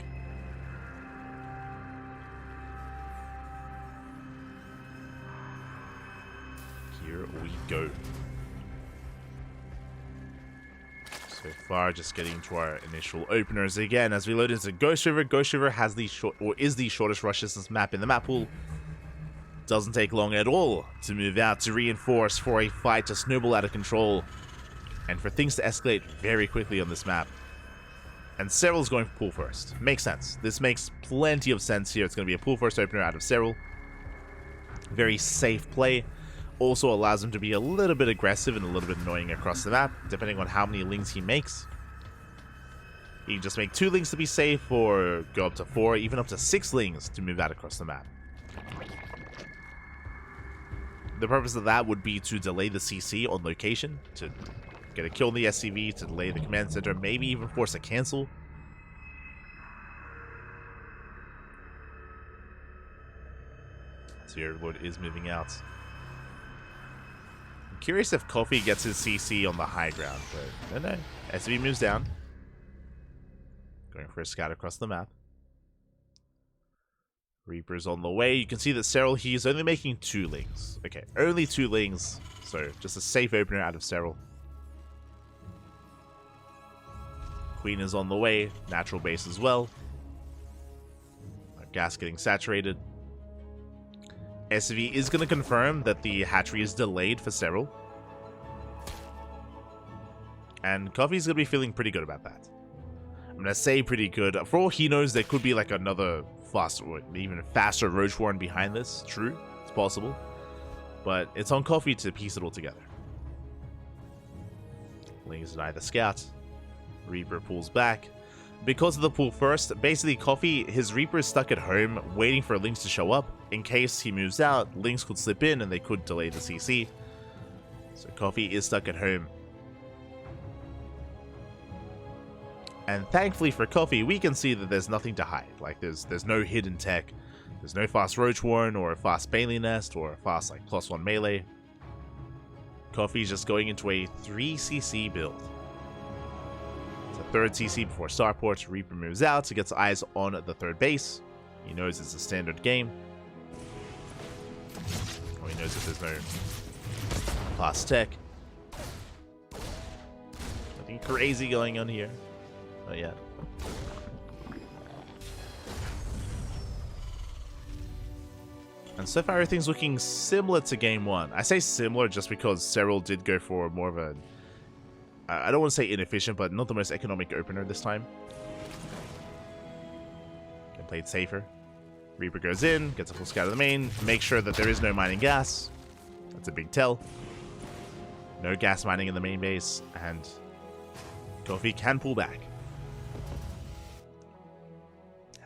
Here we go. So far, just getting to our initial openers again as we load into Ghost River. Ghost River has the is the shortest rush distance map in the map pool. Doesn't take long at all to move out, to reinforce, for a fight to snowball out of control, and for things to escalate very quickly on this map. And Serral's going for pool first. Makes sense. This makes plenty of sense here. It's going to be a pool first opener out of Serral. Very safe play. Also allows him to be a little bit aggressive and a little bit annoying across the map, depending on how many lings he makes. He can just make 2 lings to be safe, or go up to 4, even up to 6 lings to move out across the map. The purpose of that would be to delay the CC on location, to get a kill in the SCV, to delay the command center, maybe even force a cancel. So your Lord is moving out. Curious if Coffee gets his CC on the high ground, but no. SCV moves down. Going for a scout across the map. Reaper's on the way. You can see that Serral, he's only making 2 lings. Okay, only 2 lings. So, just a safe opener out of Serral. Queen is on the way. Natural base as well. Our gas getting saturated. SCV is going to confirm that the hatchery is delayed for Serral. And Coffee's going to be feeling pretty good about that. I'm going to say pretty good. For all he knows, there could be like another faster, or even faster Roach Warren behind this. True, it's possible. But it's on Coffee to piece it all together. Lings deny the scout. Reaper pulls back. Because of the pull first, basically Coffee, his Reaper is stuck at home waiting for Lynx to show up. In case he moves out, Lynx could slip in and they could delay the CC. So Coffee is stuck at home. And thankfully for Coffee, we can see that there's nothing to hide. Like, there's no hidden tech. There's no fast Roach Warren or a fast Bailey Nest or a fast, like, +1 melee. Coffee's just going into a 3cc build. It's a 3rd CC before starport. Reaper moves out, so gets eyes on the 3rd base. He knows it's a standard game. Or he knows that there's no fast tech. Nothing crazy going on here. Not yet. And so far, everything's looking similar to game 1. I say similar just because Serral did go for more of a... I don't want to say inefficient, but not the most economic opener this time. Can play it safer. Reaper goes in, gets a full scout of the main, make sure that there is no mining gas. That's a big tell. No gas mining in the main base, and Coffee can pull back.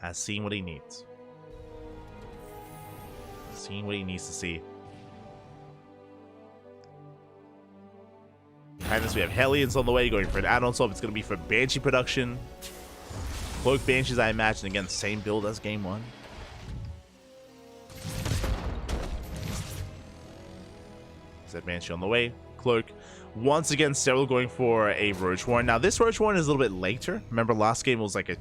Has seen what he needs. Seen what he needs to see. Behind us we have Hellions on the way, going for an add-on swap. It's going to be for Banshee production. Cloak Banshees, I imagine, again, same build as game 1. Zed Banshee on the way. Cloak. Once again, Serral going for a Roach Warren. Now, this Roach Warren is a little bit later. Remember, last game it was like it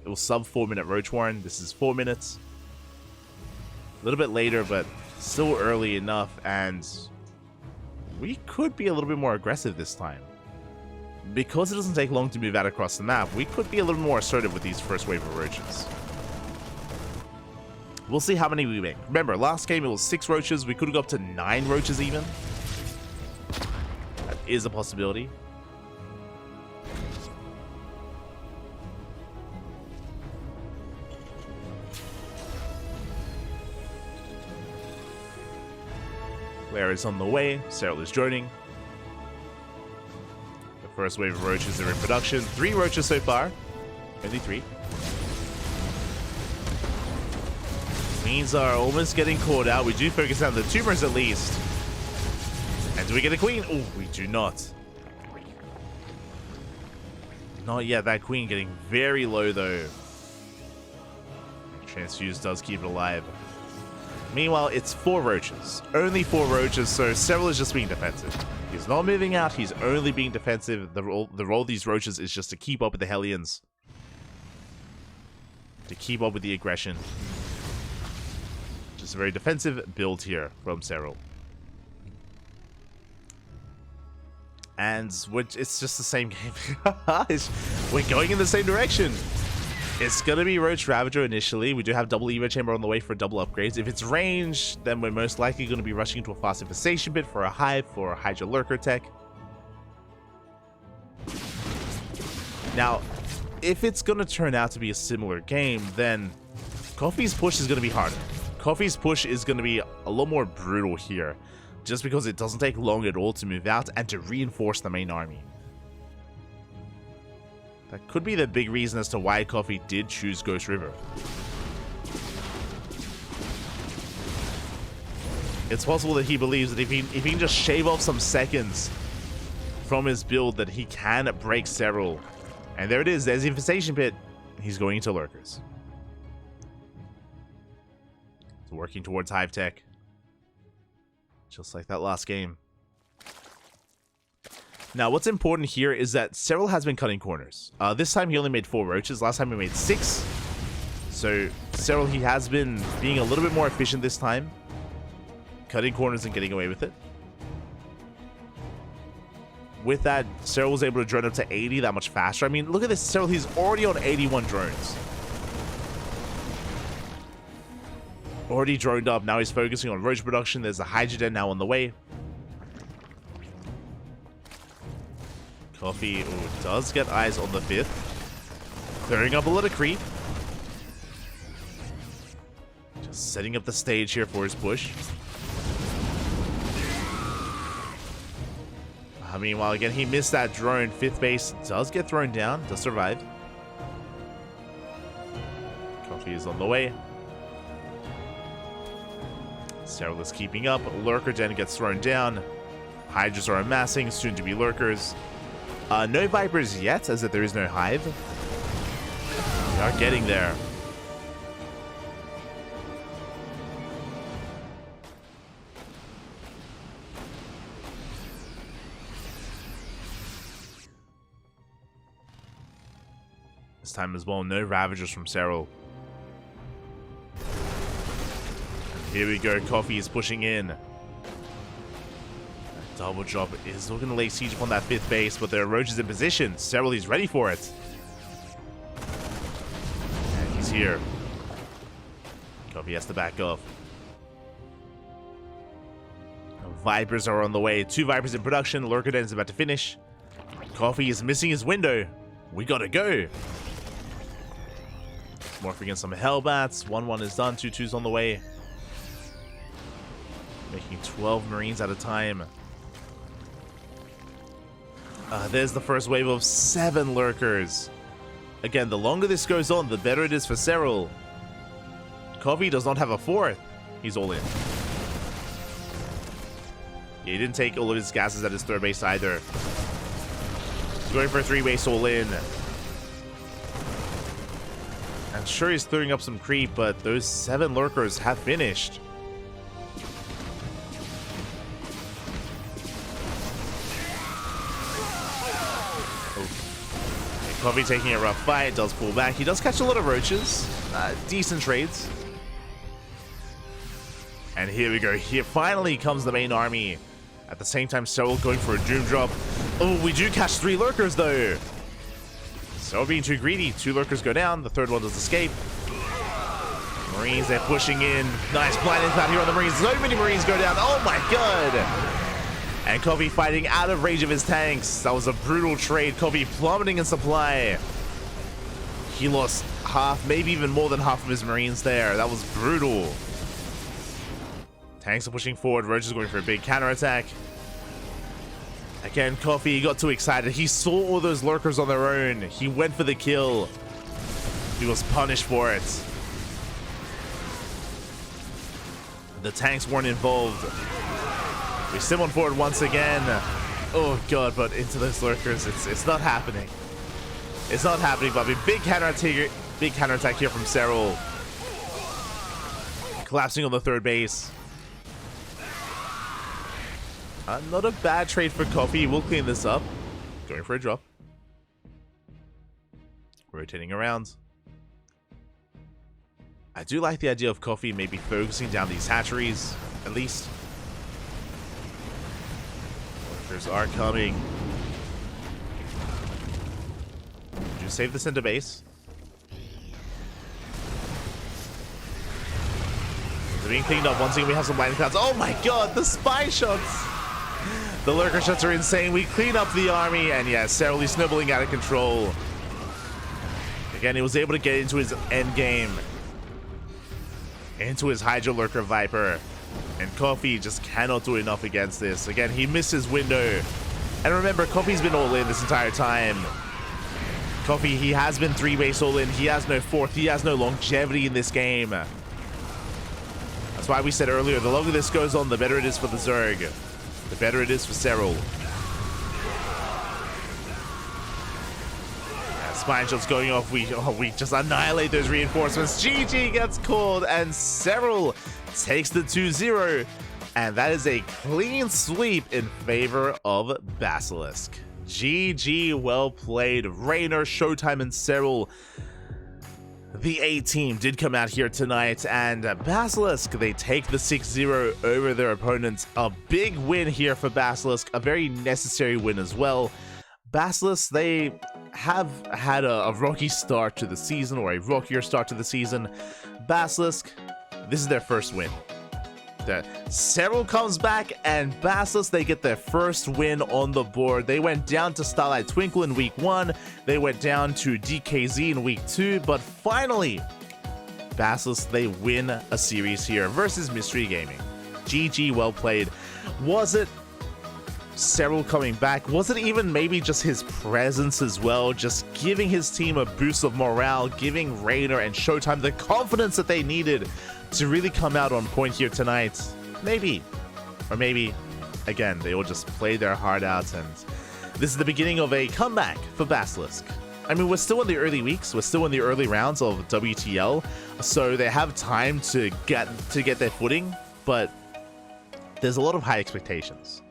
was sub 4-minute Roach Warren. This is 4 minutes. A little bit later, but still early enough, and we could be a little bit more aggressive this time. Because it doesn't take long to move out across the map, we could be a little more assertive with these first wave of roaches. We'll see how many we make. Remember, last game it was 6 roaches. We could have got up to 9 roaches even. That is a possibility. Claire is on the way. Serral is joining. The first wave of roaches are in production. 3 roaches so far. Only 3. Queens are almost getting caught out. We do focus on the tumors at least. And do we get a queen? Oh, we do not. Not yet. That queen getting very low though. Transfuse does keep it alive. Meanwhile, it's 4 roaches. Only 4 roaches, so Serral is just being defensive. He's not moving out, he's only being defensive. The role of these roaches is just to keep up with the Hellions. To keep up with the aggression. Just a very defensive build here from Serral. And it's just the same game. We're going in the same direction. It's going to be Roach Ravager initially. We do have double Evo Chamber on the way for double upgrades. If it's range, then we're most likely going to be rushing into a fast infestation pit for a hive, for a Hydra Lurker tech. Now, if it's going to turn out to be a similar game, then Coffee's push is going to be harder. Coffee's push is going to be a lot more brutal here, just because it doesn't take long at all to move out and to reinforce the main army. That could be the big reason as to why Coffee did choose Ghost River. It's possible that he believes that if he can just shave off some seconds from his build, that he can break Serral. And there it is, there's the Infestation Pit. He's going into Lurkers. He's working towards Hive Tech. Just like that last game. Now, what's important here is that Serral has been cutting corners. This time he only made 4 roaches. Last time he made 6. So, Serral, he has been being a little bit more efficient this time. Cutting corners and getting away with it. With that, Serral was able to drone up to 80 that much faster. I mean, look at this. Serral, he's already on 81 drones. Already droned up. Now he's focusing on roach production. There's the Hydra Den now on the way. Coffee does get eyes on the 5th. Clearing up a lot of creep. Just setting up the stage here for his push. Meanwhile, again, he missed that drone. 5th base does get thrown down. Does survive. Coffee is on the way. Serral is keeping up. Lurker Den gets thrown down. Hydras are amassing, soon to be lurkers. No Vipers yet, as if there is no Hive. We are getting there. This time as well, no Ravagers from Serral. Here we go, Coffee is pushing in. Double drop is looking to lay siege upon that 5th base, but there are roaches in position. Serral is ready for it. And he's here. Coffee has to back off. Vipers are on the way. 2 Vipers in production. Lurker Den is about to finish. Coffee is missing his window. We gotta go. Morphing in some Hellbats. 1-1 is done. 2-2's on the way. Making 12 Marines at a time. There's the first wave of 7 lurkers. Again, the longer this goes on, the better it is for Serral. Coffee does not have a 4th. He's all in. Yeah, he didn't take all of his gases at his 3rd base either. He's going for a 3 base all in. I'm sure he's throwing up some creep, but those 7 lurkers have finished. Coffee taking a rough fight, does pull back. He does catch a lot of roaches. Decent trades. And here we go. Here finally comes the main army. At the same time, Serral going for a Doom Drop. Oh, we do catch 3 lurkers though. Serral being too greedy. 2 lurkers go down. The 3rd one does escape. Marines, they're pushing in. Nice blind impact here on the Marines. So many Marines go down. Oh my god. And Coffee fighting out of range of his tanks. That was a brutal trade. Coffee plummeting in supply. He lost half, maybe even more than half of his Marines there. That was brutal. Tanks are pushing forward. Roach is going for a big counterattack. Again, Coffee got too excited. He saw all those lurkers on their own. He went for the kill. He was punished for it. The tanks weren't involved. We sim on forward once again. Oh god, but into those lurkers, it's not happening. It's not happening, Bobby. Big counterattack here from Serral. Collapsing on the 3rd base. Not a bad trade for Coffee. We'll clean this up. Going for a drop. Rotating around. I do like the idea of Coffee maybe focusing down these hatcheries, at least. Workers are coming. Did you save the center base? They're being cleaned up. Once again, we have some lightning clouds. Oh my god, the spy shots! The lurker shots are insane. We clean up the army, and yeah, Serral is snibbling out of control. Again, he was able to get into his end game. Into his Hydra Lurker Viper. And Coffee just cannot do enough against this. Again, he missed his window. And remember, Coffee's been all in this entire time. Coffee, he has been 3 base all in. He has no 4th. He has no longevity in this game. That's why we said earlier, the longer this goes on, the better it is for the Zerg. The better it is for Serral. Spine shots going off. We just annihilate those reinforcements. GG gets called, and Serral takes the 2-0. And that is a clean sweep in favor of Basilisk. GG, well played. Reynor, ShoWTimE, and Serral. The A team did come out here tonight, and Basilisk, they take the 6-0 over their opponents. A big win here for Basilisk, a very necessary win as well. Basilisk, they have had a rocky start to the season, or a rockier start to the season. Basilisk, this is their first win. Serral comes back, and Basilisk, they get their first win on the board. They went down to Starlight Twinkle in week 1. They went down to DKZ in week 2. But finally, Basilisk, they win a series here versus Mystery Gaming. GG, well played. Was it Serral coming back? Was it even maybe just his presence as well? Just giving his team a boost of morale, giving Reynor and ShoWTimE the confidence that they needed to really come out on point here tonight? Maybe. Or maybe again, they all just played their heart out, and this is the beginning of a comeback for BASILISK. I mean, we're still in the early weeks, we're still in the early rounds of WTL, so they have time to get their footing, but there's a lot of high expectations.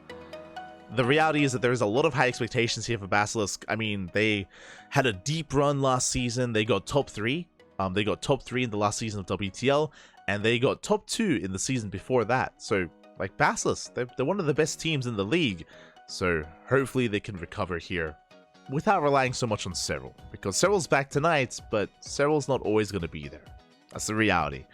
The reality is that there is a lot of high expectations here for BASILISK. I mean, they had a deep run last season. They got top 3. They got top 3 in the last season of WTL, and they got top 2 in the season before that. So, like, BASILISK, they're one of the best teams in the league. So, hopefully they can recover here without relying so much on Serral, because Serral's back tonight, but Serral's not always going to be there. That's the reality.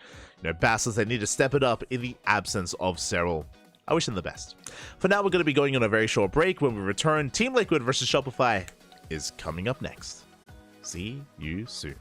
You know, BASILISK, they need to step it up in the absence of Serral. I wish them the best. For now, we're going to be going on a very short break. When we return, Team Liquid versus Shopify is coming up next. See you soon.